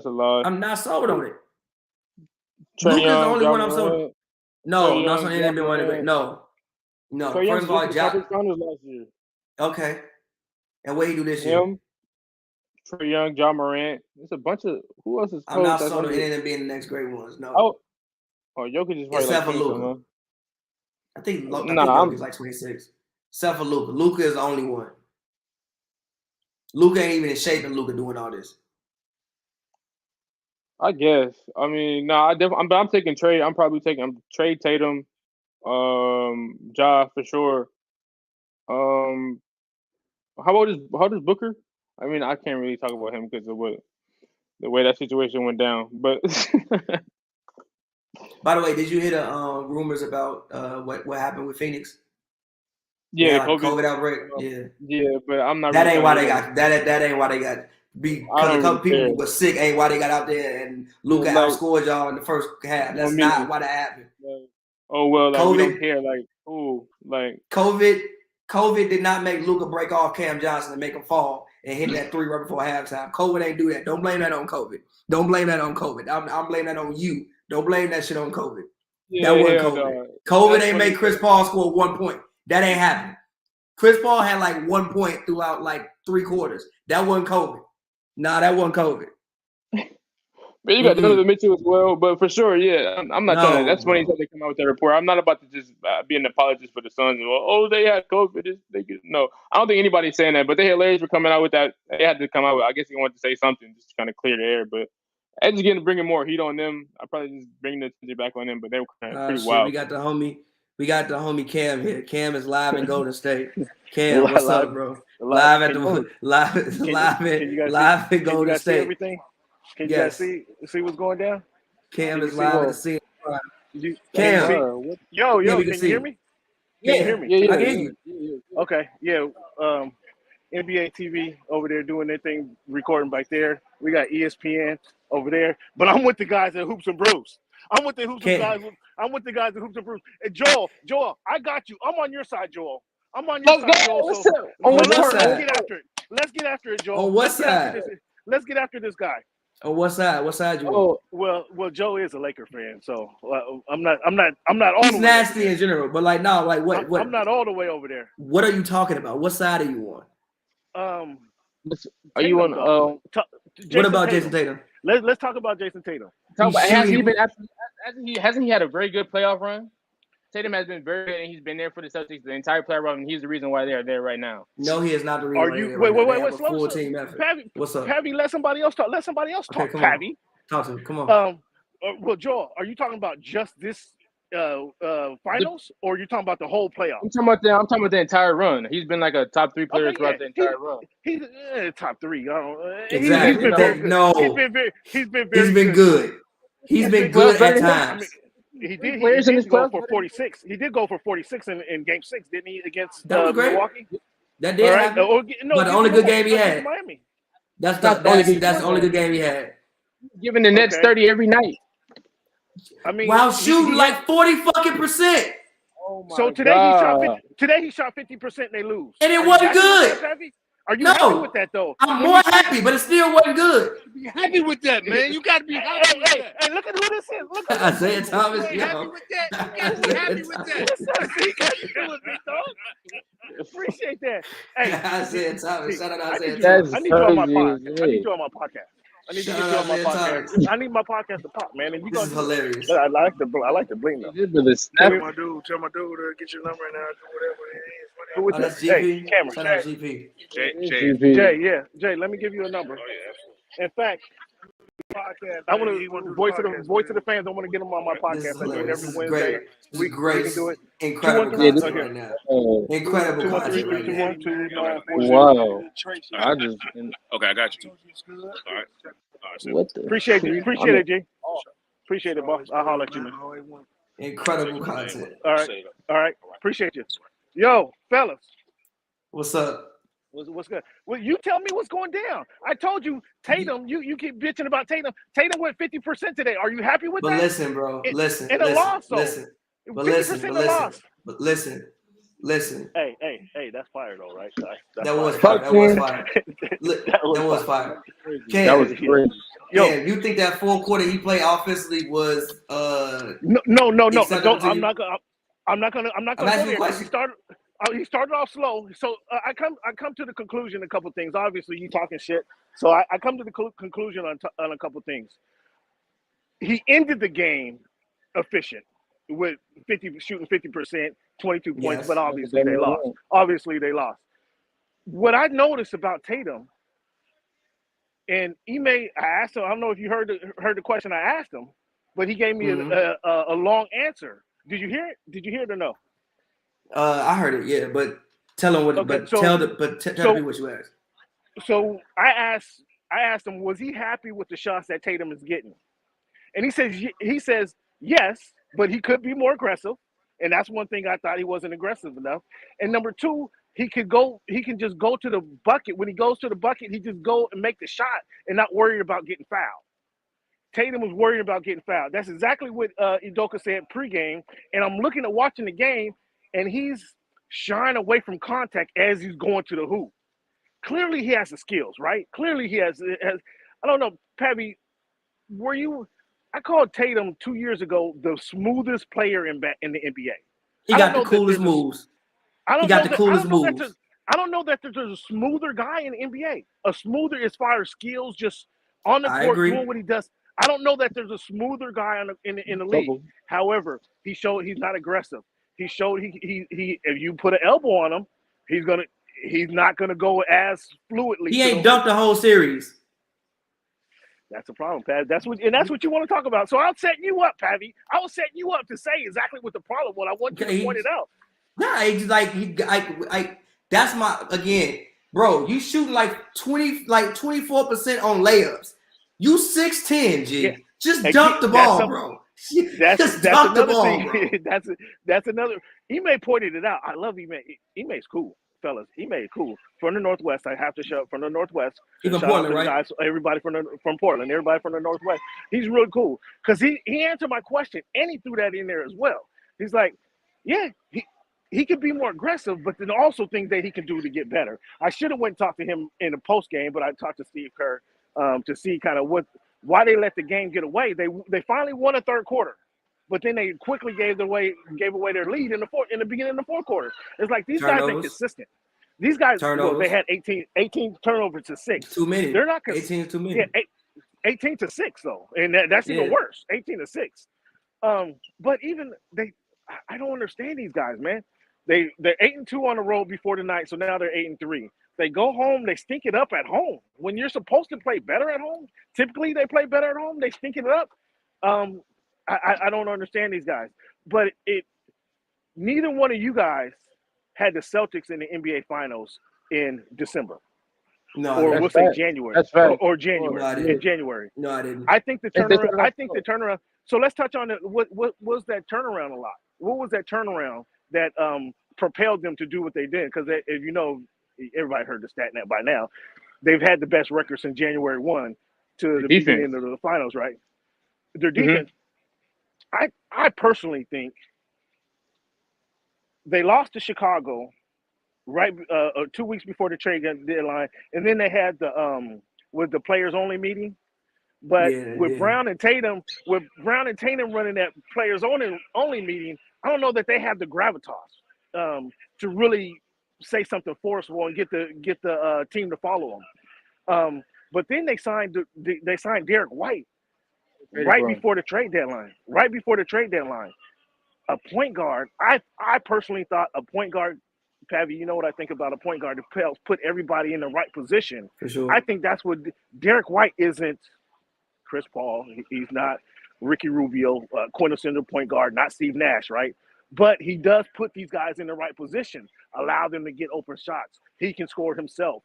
lie. I'm not sold on it. Trae Luka's the Young, only Ja one I'm sold. Morant. No, Trae not Young, sold on Ja him being one of the great. Morant. No. Trae Young First of all, went to conference finals last year. Okay. And what he do this year? Him, Trae Young, Ja Morant. There's a bunch of who else is close? I'm not sold on any of them being the next great ones. No. Oh, Jokic is probably Except like for 20 Luka. something. I think Jokic is like 26. Except for Luka. Luka is the only one. Luka ain't even in shape, and Luka doing all this. I guess. I mean, no, I'm taking Trae. I'm probably taking Trae, Tatum, Ja for sure. How old is Booker? I mean, I can't really talk about him because of the way that situation went down. But by the way, did you hear the rumors about what happened with Phoenix? Yeah, like COVID outbreak. Yeah, but I'm not. That really ain't why they got that. Ain't why they got because a couple people were sick. Ain't why they got out there and Luka outscored y'all in the first half. That's not why that happened. Oh well, like, we don't care. Like, ooh, like COVID did not make Luka break off Cam Johnson and make him fall and hit that 3 right before halftime. COVID ain't do that. Don't blame that on COVID. Don't blame that on COVID. I'm blaming that on you. Don't blame that shit on COVID. Yeah, that wasn't COVID. No. COVID ain't make Chris Paul score 1 point. That ain't happening. Chris Paul had like 1 point throughout like 3 quarters. That wasn't COVID. Nah, that wasn't COVID. But you got Donovan Mitchell as well. But for sure, yeah, I'm not trying to. That's funny that they come out with that report. I'm not about to just be an apologist for the Suns. Oh, they had COVID. No, I don't think anybody's saying that. But they're hilarious for coming out with that. They had to come out with. I guess they wanted to say something just to kind of clear the air. But I just bringing more heat on them. I probably just bring the attention back on them. But they were kind of pretty wild. We got the homie Cam here. Cam is live in Golden State. Cam, what's up, bro? Live in Golden State. Everything? Can you guys see what's going down? Cam is live in the scene. Cam, yo, can you hear me? Can you hear me? Yeah, I can hear you. Okay, yeah. NBA TV over there doing their thing, recording back there. We got ESPN over there, but I'm with the guys at Hoops and Brews. I'm with the guys at Hoops and Brews. And Joel, I got you. I'm on your side, Joel. I'm on your side, Joel. What's up? Let's get after it. Let's get after it, Joel. On what side? Let's get after this guy. On what side? What side you want? Well, Joe is a Laker fan, so I'm not all. He's nasty in general, but what? I'm not all the way over there. What are you talking about? What side are you on? Are you on? What about Jason Tatum? Let's talk about Jason Tatum. Hasn't he had a very good playoff run? Tatum has been very good, and he's been there for the Celtics the entire playoff run, and he's the reason why they are there right now. No, he is not the reason. Are you? Wait, full team effort. What's up? Pavy, let somebody else talk. Okay, come Pavy. On. Talk to him. Come on. Well, Joel, are you talking about just this finals, or are you talking about the whole playoff? I'm talking about the entire run. He's been like a top 3 player throughout the entire run. He's top 3. Exactly. He's been good. He's been good at times. He did go for 46. He did go for 46 in Game 6, didn't he? Against Milwaukee. That did happen. But the only good game he had. Miami. That's the only good game he had. Giving the Nets 30 every night. I mean, while shooting like 40%. Oh my God. Today he shot 50% and they lose. And it wasn't good. Are you happy with that though? I'm more happy, but it still wasn't good. Be happy with that, man. You gotta be happy with that. Hey, look at who this is. Look at Isaiah Thomas. You happy with that? You gotta be happy with that. Appreciate that. Hey, Isaiah Thomas. Shout out Isaiah Thomas. I need you on my podcast. I need you on my podcast. I need to get you on my podcast. I need my podcast to pop, man. And this is hilarious. I like the bling though. Tell my dude to get your number and I'll do whatever it is. Who was that's GP? Hey, Cameron. Shout out GP. Jay, yeah. Jay, let me give you a number. In fact, I want to voice to the fans. I want to get them on my podcast. I do it every Wednesday. We can do it. Incredible content right now. Incredible content right now. Wow. Okay, I got you. All right. What the? Appreciate it, G. Appreciate it, boss. I'll holler at you, man. Incredible content. All right. Appreciate you. Yo, fellas. What's up? What's good? Well, you tell me what's going down. I told you, Tatum. You keep bitching about Tatum. Tatum went 50% today. Are you happy with that? But listen, bro. Listen. In a loss, though. Listen. But 50% listen. Listen. Hey, that's fire though, right? That's That was fire. fire. That was fire. That was fire. That was crazy. Cam, you think that full quarter he played offensively was No. acceptable to you? I'm not gonna I'm go asking there you a because question. he started off slow. So I come to the conclusion a couple things. Obviously, you talking shit. So I come to the conclusion on a couple things. He ended the game efficient with shooting 50%, 22 points, Yes. but obviously they lost. What I noticed about Tatum and Ime, I asked him. I don't know if you heard the question I asked him, but he gave me a long answer. Did you hear it? Did you hear it or no? I heard it, yeah, but tell him what. Okay, tell the people what you asked. So I asked him, was he happy with the shots that Tatum is getting? And he says yes, but he could be more aggressive, and that's one thing I thought he wasn't aggressive enough. And number two, he can just go to the bucket. When he goes to the bucket, he just go and make the shot and not worry about getting fouled. Tatum was worried about getting fouled. That's exactly what Udoka said pregame. And I'm looking at watching the game, and he's shying away from contact as he's going to the hoop. Clearly, he has the skills, right? Clearly, he has. I don't know, Pabby, were you? I called Tatum 2 years ago the smoothest player in the NBA. He got the coolest moves. I don't know that there's a smoother guy in the NBA. A smoother as far as skills, just on the court doing what he does. I don't know that there's a smoother guy in the league. However, he showed he's not aggressive. He showed he if you put an elbow on him, he's not gonna go as fluidly. He ain't dunked the whole series. That's a problem, Pat. That's what you want to talk about. So I'll set you up, Pavy. I was setting you up to say exactly what the problem was. I want you to point it out. Nah, it's like that's my bro. You shooting like 24% on layups. You 6'10", G. Yeah. Just dunk the ball, bro. That's another thing. That's another. Ime pointed it out. I love Ime. Ime's cool, fellas. Ime is cool. From the Northwest, I have to show up from the Northwest. Even Portland, right? Guys, everybody from Portland, everybody from the Northwest. He's really cool because he answered my question and he threw that in there as well. He's like, yeah, he can be more aggressive, but then also things that he can do to get better. I should have went and talked to him in the post game, but I talked to Steve Kerr to see kind of why they let the game get away. They finally won a third quarter, but then they quickly gave away their lead in the beginning of the fourth quarter. It's like these guys ain't consistent. These guys, they had 18 turnovers to 6. Too many. They're not 18 is too many. Yeah, 18 to 6 though, and that's even worse. 18 to 6. But even I don't understand these guys, man. They're 8-2 on the road before the night, so now they're 8-3. They go home, they stink it up at home. When you're supposed to play better at home, typically they play better at home. They stink it up. I don't understand these guys. But neither one of you guys had the Celtics in the NBA Finals in December. No, or we'll say January. That's right. Or January. No, in January. No, I didn't. I think the turnaround. So let's touch on what was that turnaround a lot? What was that turnaround that propelled them to do what they did? Because if you know, everybody heard the stat net by now. They've had the best record since January 1 to the beginning of the finals, right? Their defense. I personally think they lost to Chicago right 2 weeks before the trade deadline, and then they had the players only meeting. But with Brown and Tatum running that players only meeting, I don't know that they have the gravitas to really say something forceful and get the team to follow them. But then they signed Derek White right before the trade deadline. A point guard. I personally thought a point guard. Pavy, you know what I think about a point guard to help put everybody in the right position. For sure. I think that's what Derek White isn't. Chris Paul, he's not Ricky Rubio, quintessential point guard, not Steve Nash, right? But he does put these guys in the right position, allow them to get open shots. He can score himself.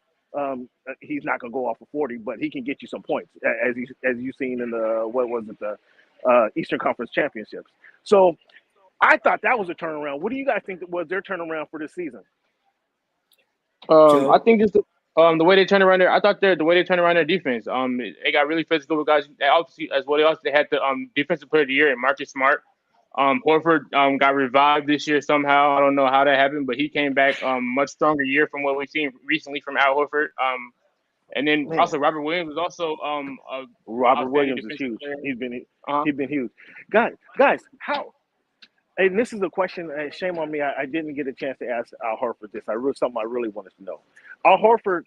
He's not going to go off of 40, but he can get you some points, as you've seen in the Eastern Conference Championships. So I thought that was a turnaround. What do you guys think that was their turnaround for this season? I think it's the way they turned around I thought the way they turned around their defense. They got really physical with guys. They obviously, as well, they had the defensive player of the year in Marcus Smart. Horford got revived this year somehow. I don't know how that happened, but he came back much stronger year from what we've seen recently from Al Horford. And then also Robert Williams was also Robert Williams is huge. He's been huge. Guys, how? And this is a question. Shame on me. I didn't get a chance to ask Al Horford this. Something I really wanted to know. Al Horford,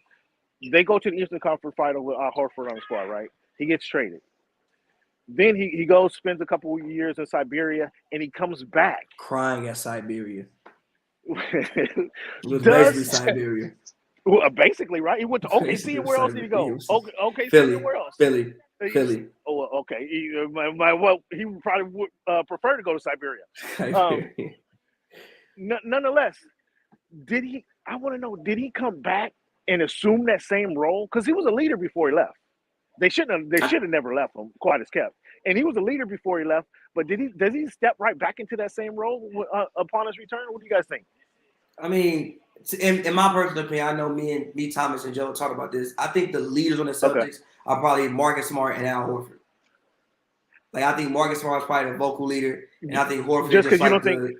they go to the Eastern Conference Final with Al Horford on the squad, right? He gets traded. Then he goes, spends a couple of years in Siberia, and he comes back. Crying at Siberia. It was basically Siberia. Well, basically, right? He went to OKC, and where else did he go? OKC, Philly, and where else? Philly. Oh, okay. He probably would prefer to go to Siberia. Nonetheless, I want to know, did he come back and assume that same role? Because he was a leader before he left. They should have never left him, quite as kept. And he was a leader before he left. But does he step right back into that same role upon his return? What do you guys think? I mean, in my personal opinion, I know me, Thomas, and Joe talk about this. I think the leaders on the Celtics are probably Marcus Smart and Al Horford. Like, I think Marcus Smart is probably the vocal leader, and I think Horford just because you don't think.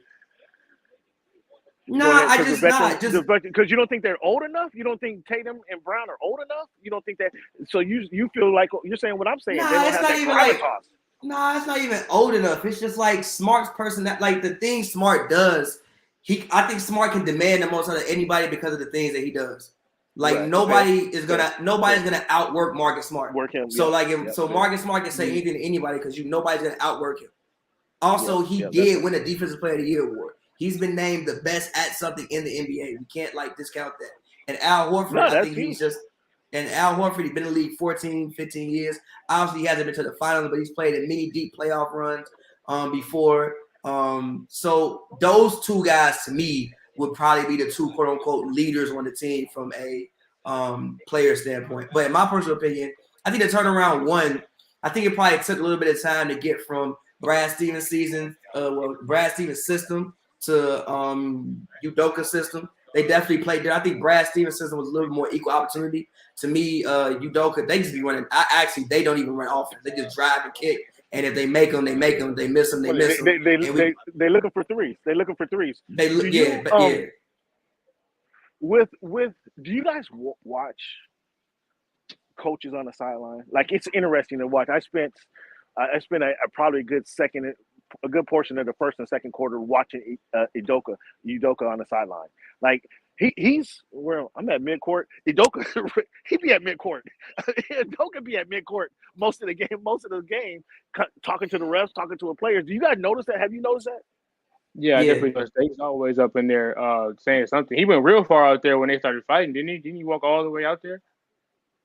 No, I just not just because you don't think they're old enough. You don't think Tatum and Brown are old enough. You don't think that. So you feel like you're saying what I'm saying. Nah, they don't it's have not that even gravitas. Nah, it's not even old enough. It's just like Smart's person that like the things Smart does. I think Smart can demand the most out of anybody because of the things that he does. Like nobody's gonna outwork Marcus Smart. Work him. So Marcus Smart can say anything to anybody because nobody's gonna outwork him. Also, he did win a Defensive Player of the Year award. He's been named the best at something in the NBA. We can't discount that. And Al Horford, I think he's Al Horford, he's been in the league 14, 15 years. Obviously, he hasn't been to the finals, but he's played in many deep playoff runs before. So those two guys to me would probably be the two quote unquote leaders on the team from a player standpoint. But in my personal opinion, I think the turnaround I think it probably took a little bit of time to get from Brad Stevens' system to Udoka's system. They definitely played there. I think Brad Stevens' system was a little more equal opportunity. To me, Udoka, they just be running. They don't even run offense. They just drive and kick. And if they make them, they make them. They miss them, they miss them. They're looking for threes. Do you guys watch coaches on the sideline? Like, it's interesting to watch. I spent probably a good portion of the first and second quarter watching Udoka on the sideline. Like, he's where I'm at midcourt. Udoka, he be at midcourt. Udoka be at midcourt most of the game, talking to the refs, talking to the players. Do you guys notice that? Have you noticed that? Yeah, I definitely noticed. He's always up in there saying something. He went real far out there when they started fighting, didn't he? Didn't he walk all the way out there?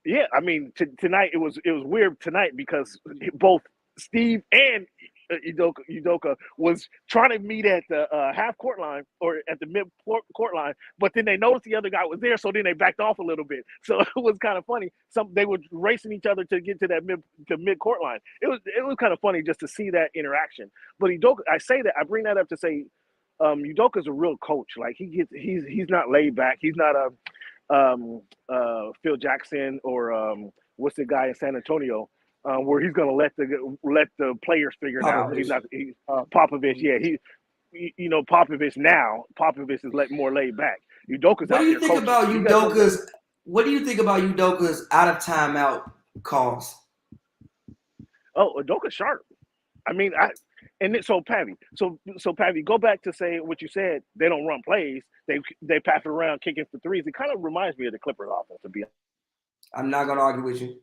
Yeah, I mean, tonight it was weird tonight because both Steve and Udoka was trying to meet at the half court line or at the mid court line, but then they noticed the other guy was there, so then they backed off a little bit. So it was kind of funny. They were racing each other to get to that mid court line. It was kind of funny just to see that interaction. But Udoka, I bring that up to say, Udoka's a real coach. Like, he's not laid back. He's not a Phil Jackson or what's the guy in San Antonio. Where he's going to let the players figure it out. He's not Popovich. Yeah, Popovich is more laid back. Udoka's out there coaching. What do you think about Udoka's out of timeout calls? Oh, Udoka's sharp. I mean, Pavi, go back to say what you said. They don't run plays. They pass it around, kicking for threes. It kind of reminds me of the Clippers offense, to be honest. I'm not going to argue with you.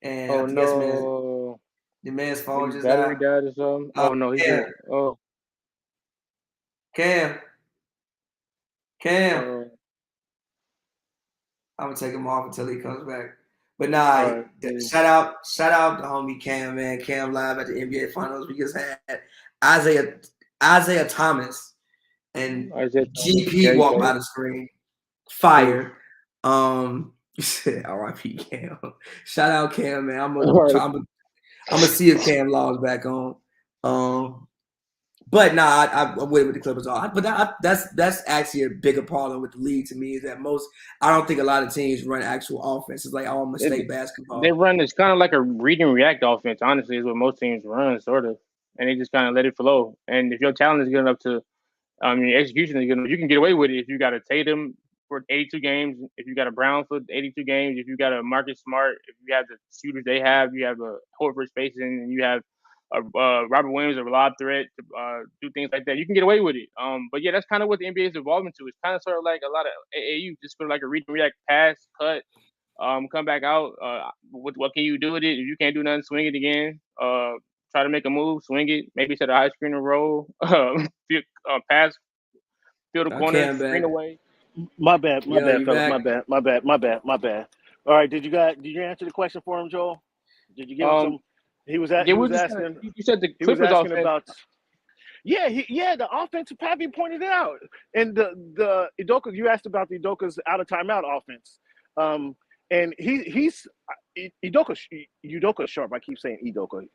And oh no, the man's phone just died or something. Oh no, he's dead. Oh, Cam. I'm gonna take him off until he comes back. But shout out to homie Cam, man. Cam live at the NBA Finals. We just had Isaiah Thomas and GP walk by the screen. Fire. R.I.P. Cam. Shout out Cam, man. I'm gonna see if Cam logs back on. But I'm with the Clippers all. But that's actually a bigger problem with the league to me is that I don't think a lot of teams run actual offense. It's like all mistake basketball. They run it's kind of like a read and react offense. Honestly, is what most teams run, sort of. and they just kind of let it flow. And if your talent is good enough to, your execution is good enough, you can get away with it. If you got a Tatum for 82 games, if you got a Brown for 82 games, if you got a Marcus Smart, if you have the shooters they have, you have a Horford spacing, and you have Robert Williams, a lob threat to do things like that, you can get away with it. But yeah, that's kind of what the NBA is evolving to. It's kind of sort of like a lot of AAU, just sort of like a read and react, pass, cut, come back out. What can you do with it? If you can't do nothing, swing it again. Try to make a move, swing it, maybe set a high screen and roll, pass, field a corner, screen away. My bad, Yo, fellas. My bad. All right, did you answer the question for him, Joel? Did you give him some? He was asking. You said the Clippers asking about. Yeah, the offense. Pappy pointed it out, and the Udoka. You asked about the Udoka's out of timeout offense, and he's Udoka sharp. I keep saying Udoka.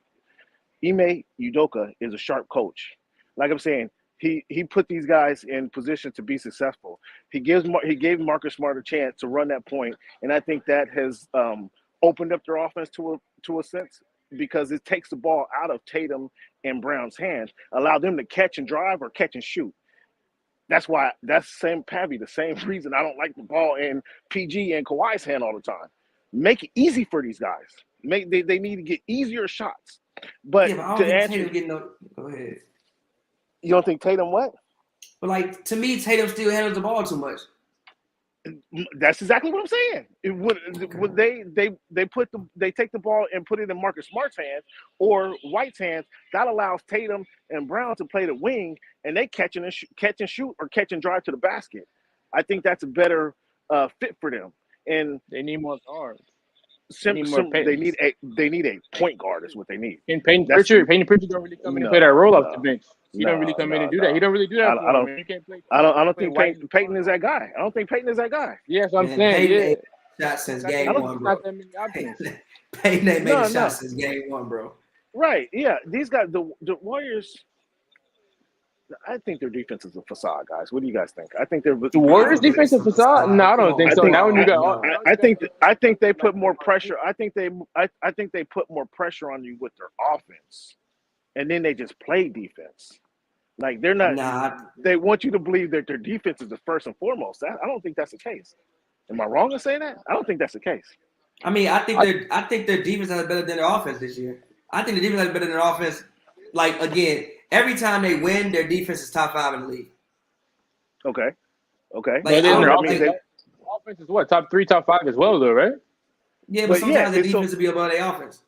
Ime Udoka is a sharp coach. Like I'm saying, he put these guys in position to be successful. He gave Marcus Smart a chance to run that point, and I think that has opened up their offense to a sense, because it takes the ball out of Tatum and Brown's hands, allow them to catch and drive or catch and shoot. That's the same reason I don't like the ball in PG and Kawhi's hand all the time. Make it easy for these guys. They need to get easier shots. But I don't think Tatum getting no. Go ahead. You don't think Tatum what? But like, to me, Tatum still handles the ball too much. That's exactly what I'm saying. When they take the ball and put it in Marcus Smart's hands or White's hands, that allows Tatum and Brown to play the wing, and they catch and shoot or catch and drive to the basket. I think that's a better fit for them. And they need more guards. They need a point guard is what they need. And Peyton Pritchard don't really come in and play that role off the bench. He don't really come in and do that. He don't really do that. I don't think Peyton is that guy. I don't think Peyton is that guy. Yeah, that's what I'm saying. Peyton shot since game one, bro. Peyton ain't made a shot since game one, bro. Right? Yeah, these guys, the Warriors. I think their defense is a facade, guys. What do you guys think? I think the Warriors' defense is a facade. No, I don't think so. Now when you got, I think they put more pressure. I think they put more pressure on you with their offense, and then they just play defense. Like they're not. They want you to believe that their defense is the first and foremost. I don't think that's the case. Am I wrong in saying that? I don't think that's the case. I mean, I think their defense has better than their offense this year. I think the defense has better than their offense. Like, again, every time they win, their defense is top 5 in the league. Okay. Like, their offense is what, top 3, top 5 as well, though, right? Yeah, but sometimes the defense will be above their offense.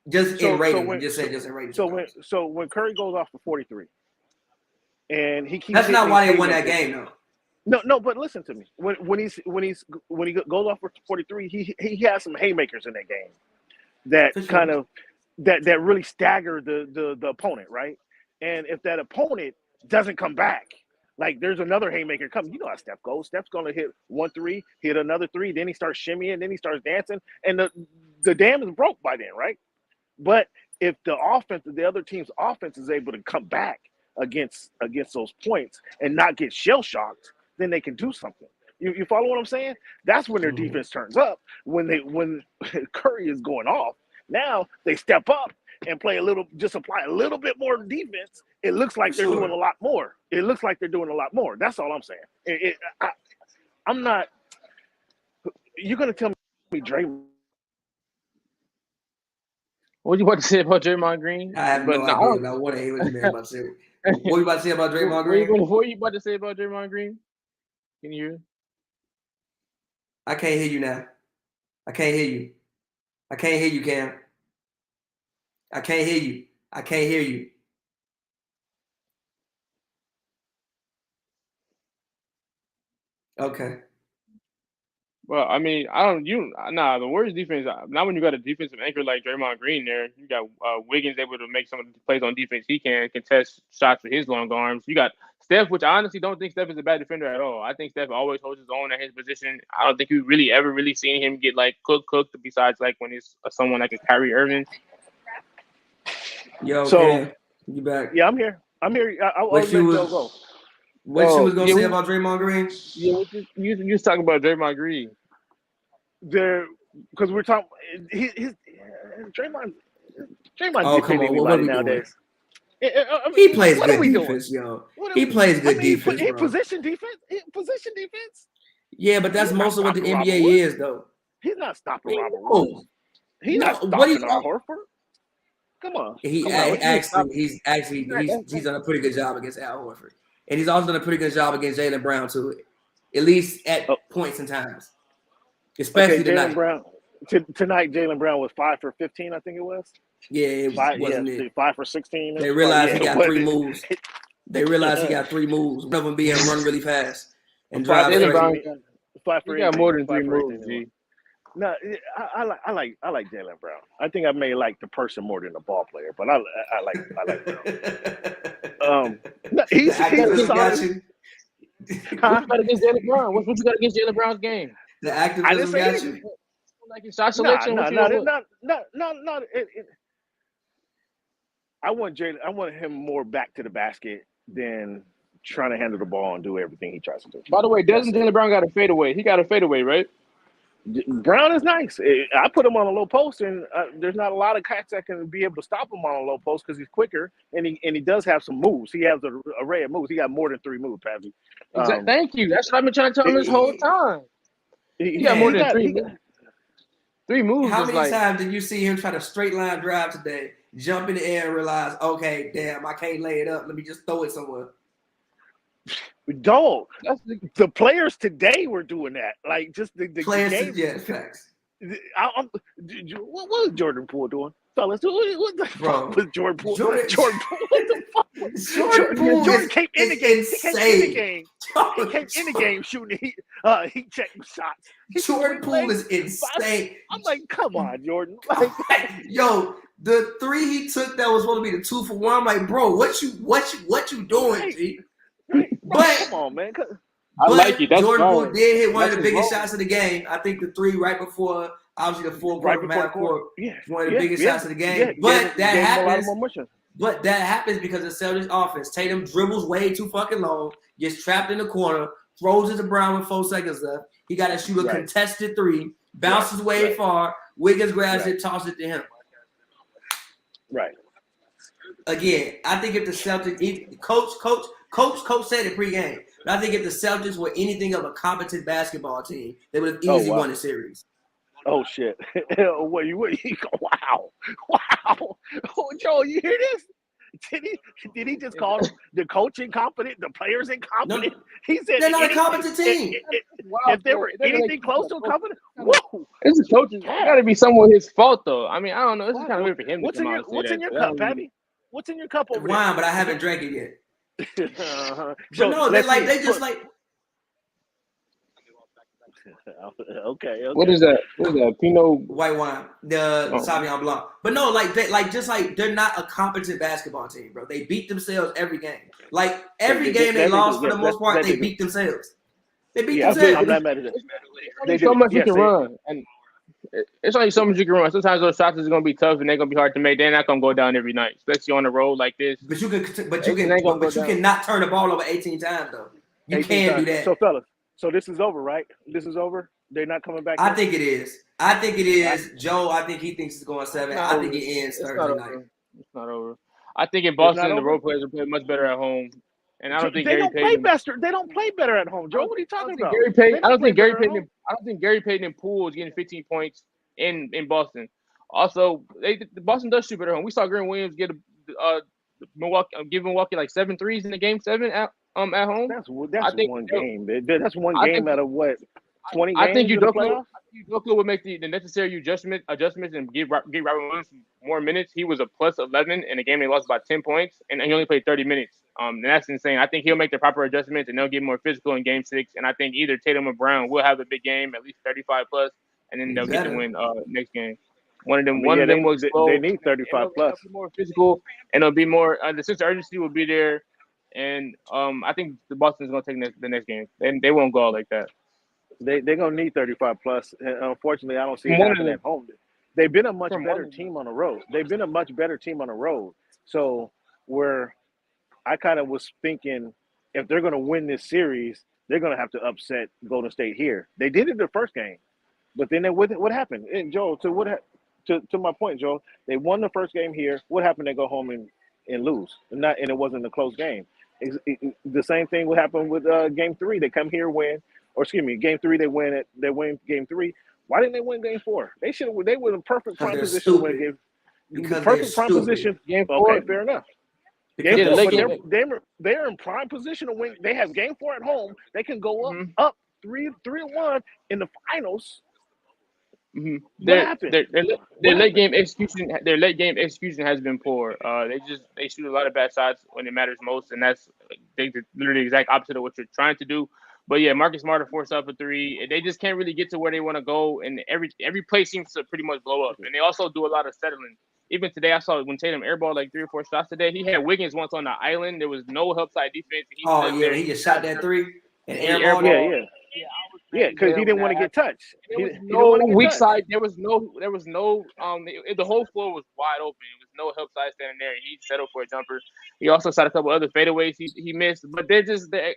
Just in rating. Just in rating. So when Curry goes off for 43, and he keeps. That's not why they won that game, though. No, but listen to me. When he goes off for 43, he has some haymakers in that game that kind of that really stagger the opponent, right? And if that opponent doesn't come back, like there's another haymaker coming. You know how Steph goes. Steph's gonna hit 1-3, hit another 3, then he starts shimmying, then he starts dancing, and the dam is broke by then, right? But if the other team's offense is able to come back against those points and not get shell shocked, then they can do something. You follow what I'm saying? That's when their defense turns up. When Curry is going off, now they step up and apply a little bit more defense. It looks like they're doing a lot more. That's all I'm saying. I'm not. You're gonna tell me Draymond. What you about to say about Draymond Green? I have no idea. I want to hear what you're about to say. What you about to say about Draymond Green? What you about to say about Draymond Green? Can you hear? I can't hear you now. I can't hear you. I can't hear you, Cam. I can't hear you. I can't hear you. Okay. Well, I mean, the Warriors defense, not when you got a defensive anchor like Draymond Green there. You got Wiggins able to make some of the plays on defense. He can contest shots with his long arms. You got Steph, which I honestly don't think Steph is a bad defender at all. I think Steph always holds his own at his position. I don't think we really ever seen him get like cooked besides like when it's someone like a Kyrie Irving. Yo, so you back? Yeah, I'm here. I'll let Joe go. What you was gonna say about Draymond Green? Yeah, you was talking about Draymond Green. Because we're talking his Draymond. Oh, come on, nowadays. He plays good defense, yo. He plays good defense, bro. Position defense. Position defense. Yeah, but that's most of what the NBA is, though. He's not stopping Robert Woods. He's not stopping Horford. Come on. He's done a pretty good job against Al Horford, and he's also done a pretty good job against Jaylen Brown too, at least at points and times. Especially tonight. Tonight, Jaylen Brown was 5 for 15, I think it was. Yeah, it wasn't it? 5 for 16. They realized he got 3 moves. They realized he got 3 moves. One of them being run really fast and drive. He got more than 3 moves. No, I like Jaylen Brown. I think I may like the person more than the ball player, but I like Brown. He's a solid. What you got against Jaylen Brown? What you got against Jaylen Brown's game? The activism got you. Like his shot selection. No. I want him more back to the basket than trying to handle the ball and do everything he tries to do. By the way, doesn't Jaylen Brown got a fadeaway? He got a fadeaway, right? Brown is nice. I put him on a low post, and there's not a lot of cats that can be able to stop him on a low post because he's quicker, and he does have some moves. He has an array of moves. He got more than 3 moves, Pappy. Thank you. That's what I've been trying to tell him this whole time. He got more than 3 moves. 3 moves. How many times did you see him try to straight line drive today, jump in the air and realize, okay, damn, I can't lay it up. Let me just throw it somewhere. Don't. The players today were doing that. Like, just the players game. Yeah, facts. What was Jordan Poole doing? Fellas, what the fuck was Jordan Poole? Jordan Poole, what the fuck was Jordan came in the game. He came in the game shooting he checked shots. Jordan Poole is insane. I'm like, come on, Jordan. Yo, the 3 he took that was supposed to be the 2 for 1. I'm like, bro, what you doing, G? But come on, man. I like it. That's Jordan Poole did hit one of the biggest shots of the game. I think the 3 right before, obviously the 4 right before court, one of the biggest shots of the game. But that happens. But that happens because of Celtics offense. Tatum dribbles way too fucking long, gets trapped in the corner, throws it to Brown with 4 seconds left. He got to shoot a contested 3, bounces way far. Wiggins grabs it, tosses it to him. Right. Again, I think if the Celtics, Coach said it pregame. But I think if the Celtics were anything of a competent basketball team, they would have easily won the series. Oh shit! Wow! Oh, Joe, you hear this? Did he just call the coach incompetent, the players incompetent? No, he said they're not a competent team. If they were anything close to competent, whoa! It's a coach. It got to be somewhat his fault, though. I mean, I don't know. This is kind of weird for him. What's in your cup, Pappy? What's in your cup over there? Wine, but I haven't drank it yet. So no, they just like. Okay. What is that? Pinot white wine, the Sauvignon Blanc. But no, they're not a competent basketball team, bro. They beat themselves every game. Like every game they lost for the most part, they beat themselves. They beat themselves. I'm not mad at it. There's so much you can run, and it's only so much you can run. Sometimes those shots is gonna be tough and they're gonna be hard to make. They're not gonna go down every night, especially on the road like this. But you cannot turn the ball over 18 times though. You can do that. So fellas, this is over, right? This is over. They're not coming back. I think it is. Joe, I think he thinks it's going 7. I think it ends Thursday night. It's not over. I think in Boston, the road players will play much better at home. And I don't think they don't play better at home. Joe, what are you talking about? I don't think Gary Payton and Poole is getting 15 points in Boston. Also, Boston does shoot better at home. We saw Grant Williams give Milwaukee like 7 threes in the game 7 at home. That's one game. That's one game out of what? 20 games. I think Udoka would make the necessary adjustments and give Robert Williams more minutes. He was a plus 11 in a game they lost by 10 points, and he only played 30 minutes. And that's insane. I think he'll make the proper adjustments, and they'll get more physical in Game 6. And I think either Tatum or Brown will have a big game, at least 35 plus, and then they'll get to win next game. One of them will explode. They need 35 plus. Be more physical, and it'll be more. The sense of urgency will be there, and I think the Boston's going to take the next game. They won't go out like that. They're gonna need 35 plus. And unfortunately, I don't see it happening at home. They've been a much better team on the road. So where I kind of was thinking, if they're gonna win this series, they're gonna have to upset Golden State here. They did it the first game, but then what happened? And Joe, to my point, Joe, they won the first game here. What happened? They go home and and lose, and it wasn't a close game. The same thing would happen with Game 3. They come here, win, or excuse me, Game 3 they win it. They win Game 3. Why didn't they win Game 4? They should have. They were in perfect prime position to win game. Because perfect prime position. Game 4. Okay, fair enough. Yeah, They're in prime position to win. They have Game 4 at home. They can go up 3-1 in the finals. Mm-hmm. What happened? Their late game execution. Their late game execution has been poor. They shoot a lot of bad shots when it matters most, and that's literally the exact opposite of what you're trying to do. But yeah, Marcus Smart are forced up a three. They just can't really get to where they want to go, and every play seems to pretty much blow up. And they also do a lot of settling. Even today, I saw when Tatum airballed like 3 or 4 shots today. He had Wiggins once on the island. There was no help side defense. He just shot that 3 and airballed. Yeah, because he didn't want to get touched. There was no weak side. There was no. The whole floor was wide open. There was no help side standing there. He settled for a jumper. He also shot a couple other fadeaways he missed. But they're just their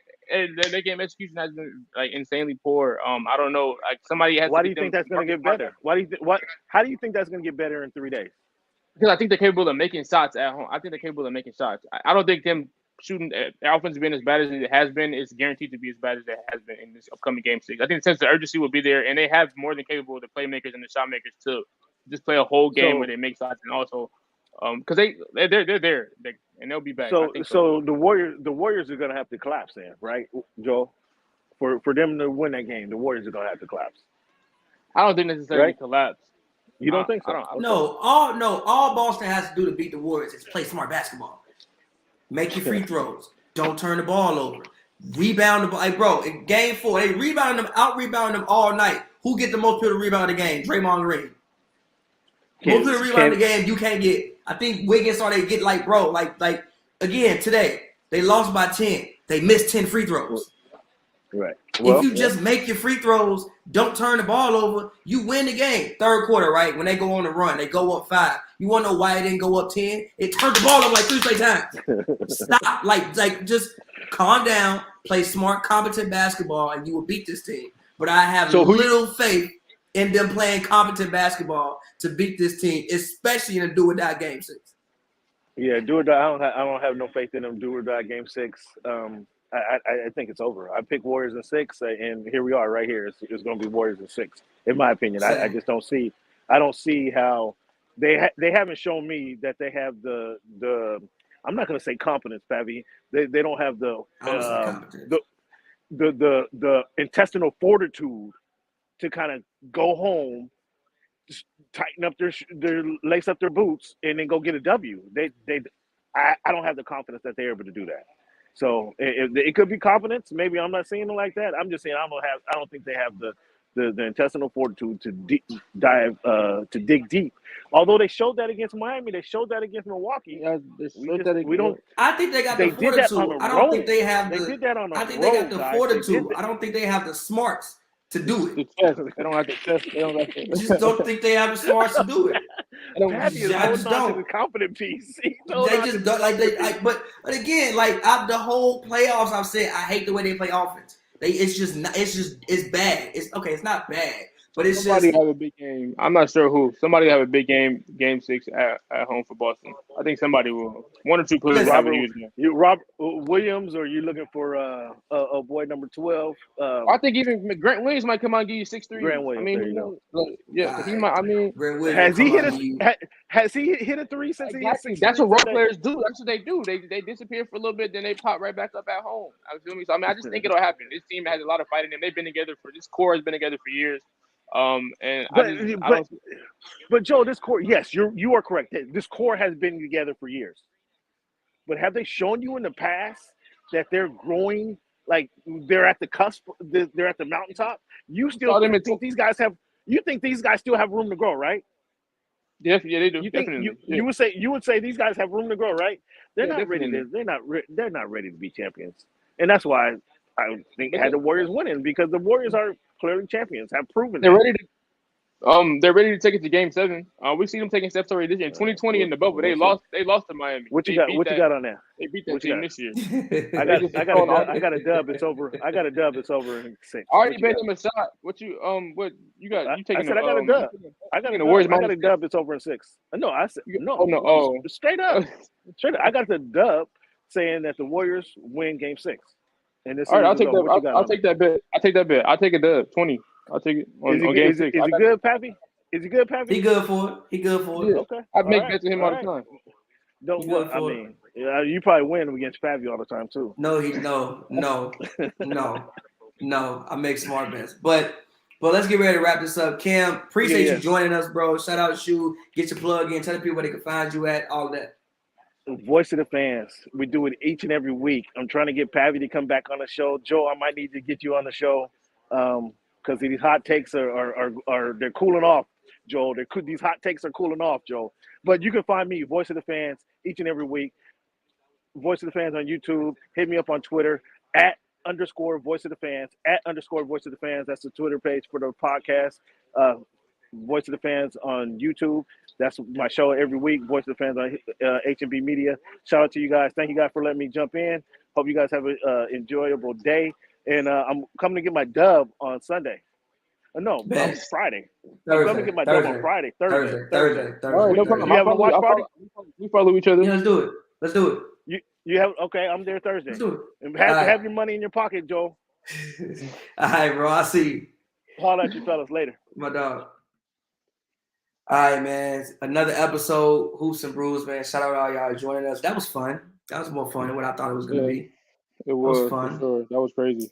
game execution has been like insanely poor. I don't know. Like somebody has. Why do you think that's going to get better? How do you think that's going to get better in 3 days? Because I think they're capable of making shots at home. I think they're capable of making shots. I don't think them shooting their offense being as bad as it has been is guaranteed to be as bad as it has been in this upcoming Game 6. I think since the urgency will be there, and they have more than capable of the playmakers and the shot makers to just play a whole game where they make shots, and also because they're there and they'll be back. So the Warriors are going to have to collapse then, right, Joel? For them to win that game, the Warriors are going to have to collapse. I don't think necessarily collapse. You don't think so? All Boston has to do to beat the Warriors is play smart basketball. Make your free throws. Don't turn the ball over. Rebound the ball. Like, bro, in Game 4, they out-rebound them all night. Who get the most people to rebound the game? Draymond Green. Most people to rebound the game you can't get. I think Wiggins saw they get like again today. They lost by 10. They missed 10 free throws. Right. If you just make your free throws, don't turn the ball over, you win the game. Third quarter, right? When they go on the run, they go up 5. You want to know why it didn't go up 10? It turned the ball over like 3 straight times. Stop. Like just calm down, play smart, competent basketball, and you will beat this team. But I have little faith in them playing competent basketball to beat this team, especially in a do-or-die Game 6. Yeah, do-or-die. I don't have no faith in them do-or-die Game 6. I think it's over. I picked Warriors in 6, and here we are right here. It's going to be Warriors in 6, in my opinion. I just don't see. I don't see how they haven't shown me that they have the. I'm not going to say competence, Pavi. They don't have the intestinal fortitude to kind of go home, just tighten up their lace up their boots, and then go get a W. I don't have the confidence that they're able to do that. So it could be confidence. Maybe I'm not saying it like that. I'm just saying I don't think they have the intestinal fortitude to dig deep. Although they showed that against Miami, they showed that against Milwaukee. I think they got the fortitude. I don't think they have the. They did that on a I think they got the fortitude. I don't think they have the smarts to do it. They don't have the chest. They don't have the. Just don't think they have the smarts to do it. I just don't. The confident piece. They just don't but again, like the whole playoffs, I've said I hate the way they play offense. It's bad. It's not bad, but it's somebody have a big game. I'm not sure who. Somebody have a big game. Game 6 at home for Boston. I think somebody will. 1 or 2 players. Robert Williams, or you looking for a boy number 12? I think even Grant Williams might come out and give you 6-3. Grant Williams. He might. I mean, has he hit a 3 since he hit 6? That's what role players do. That's what they do. They disappear for a little bit, then they pop right back up at home. I feel me. So I just think it'll happen. This team has a lot of fight in them. They've been together this core has been together for years. But Joe, this core, yes, you are correct. This core has been together for years. But have they shown you in the past that they're growing, like they're at the cusp, they're at the mountaintop? You still think these guys have? You think these guys still have room to grow, right? Yeah, they do. You would say these guys have room to grow, right? They're not ready. They're not ready to be champions, and that's why I think had the Warriors winning, because the Warriors are clearly champions. Have proven they're ready to. They're ready to take it to Game 7. We see them taking steps already this year. In 2020 in the bubble, they lost to Miami. What you got? What you got on that? They beat that team this year. I got a dub. It's over. I got a dub. It's over in 6. I already bet him a shot. What you got? You taking? I said I got a dub. I got a dub. It's over in 6. No, I said no. Oh no. Oh, straight up. Straight up. I got the dub saying that the Warriors win Game 6. And this. All right, I'll take that. I'll take that bet. I'll take that bet. I'll take a dub. 20. I'll take it on Game 6. Is he good, Pappy? Is he good, Pappy? He good for it. He good for it. Yeah. Okay. I make bets with him all the time. Don't worry. I mean, you probably win against Pappy all the time too. No. I make smart bets. But let's get ready to wrap this up. Cam, appreciate you joining us, bro. Shout out Shu. Get your plug in. Tell the people where they can find you at. All that. Voice of the fans. We do it each and every week. I'm trying to get Pappy to come back on the show. Joe, I might need to get you on the show because these hot takes are they're cooling off, Joe. These hot takes are cooling off, Joe. But you can find me, Voice of the Fans, each and every week. Voice of the Fans on YouTube. Hit me up on Twitter @_Voice of the Fans, @_Voice of the Fans. That's the Twitter page for the podcast. Voice of the Fans on YouTube. That's my show every week. Voice of the Fans on HNB Media. Shout out to you guys. Thank you guys for letting me jump in. Hope you guys have an enjoyable day. And I'm coming to get my dub on Sunday. No, Friday. I'm coming to get my dub on Friday. Thursday. All right, no problem. You have a watch party? We follow each other. Yeah, let's do it. You have okay. I'm there Thursday. Let's do it. And have your money in your pocket, Joe. All right, bro. I'll see you. Holler at you fellas later. My dog. All right, man. Another episode, Hoops and Brews, man. Shout out to all y'all joining us. That was fun. That was more fun than what I thought it was going to be. It was fun. Sure. That was crazy.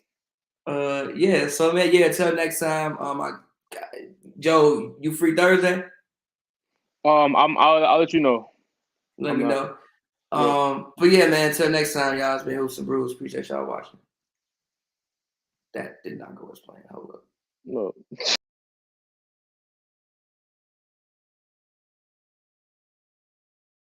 Yeah. So, man, until next time. Joe, you free Thursday? I'll let you know. Let me know. But yeah, man. Until next time, y'all. It's been Hoops and Brews. Appreciate y'all watching. That did not go as planned. Hold up. No.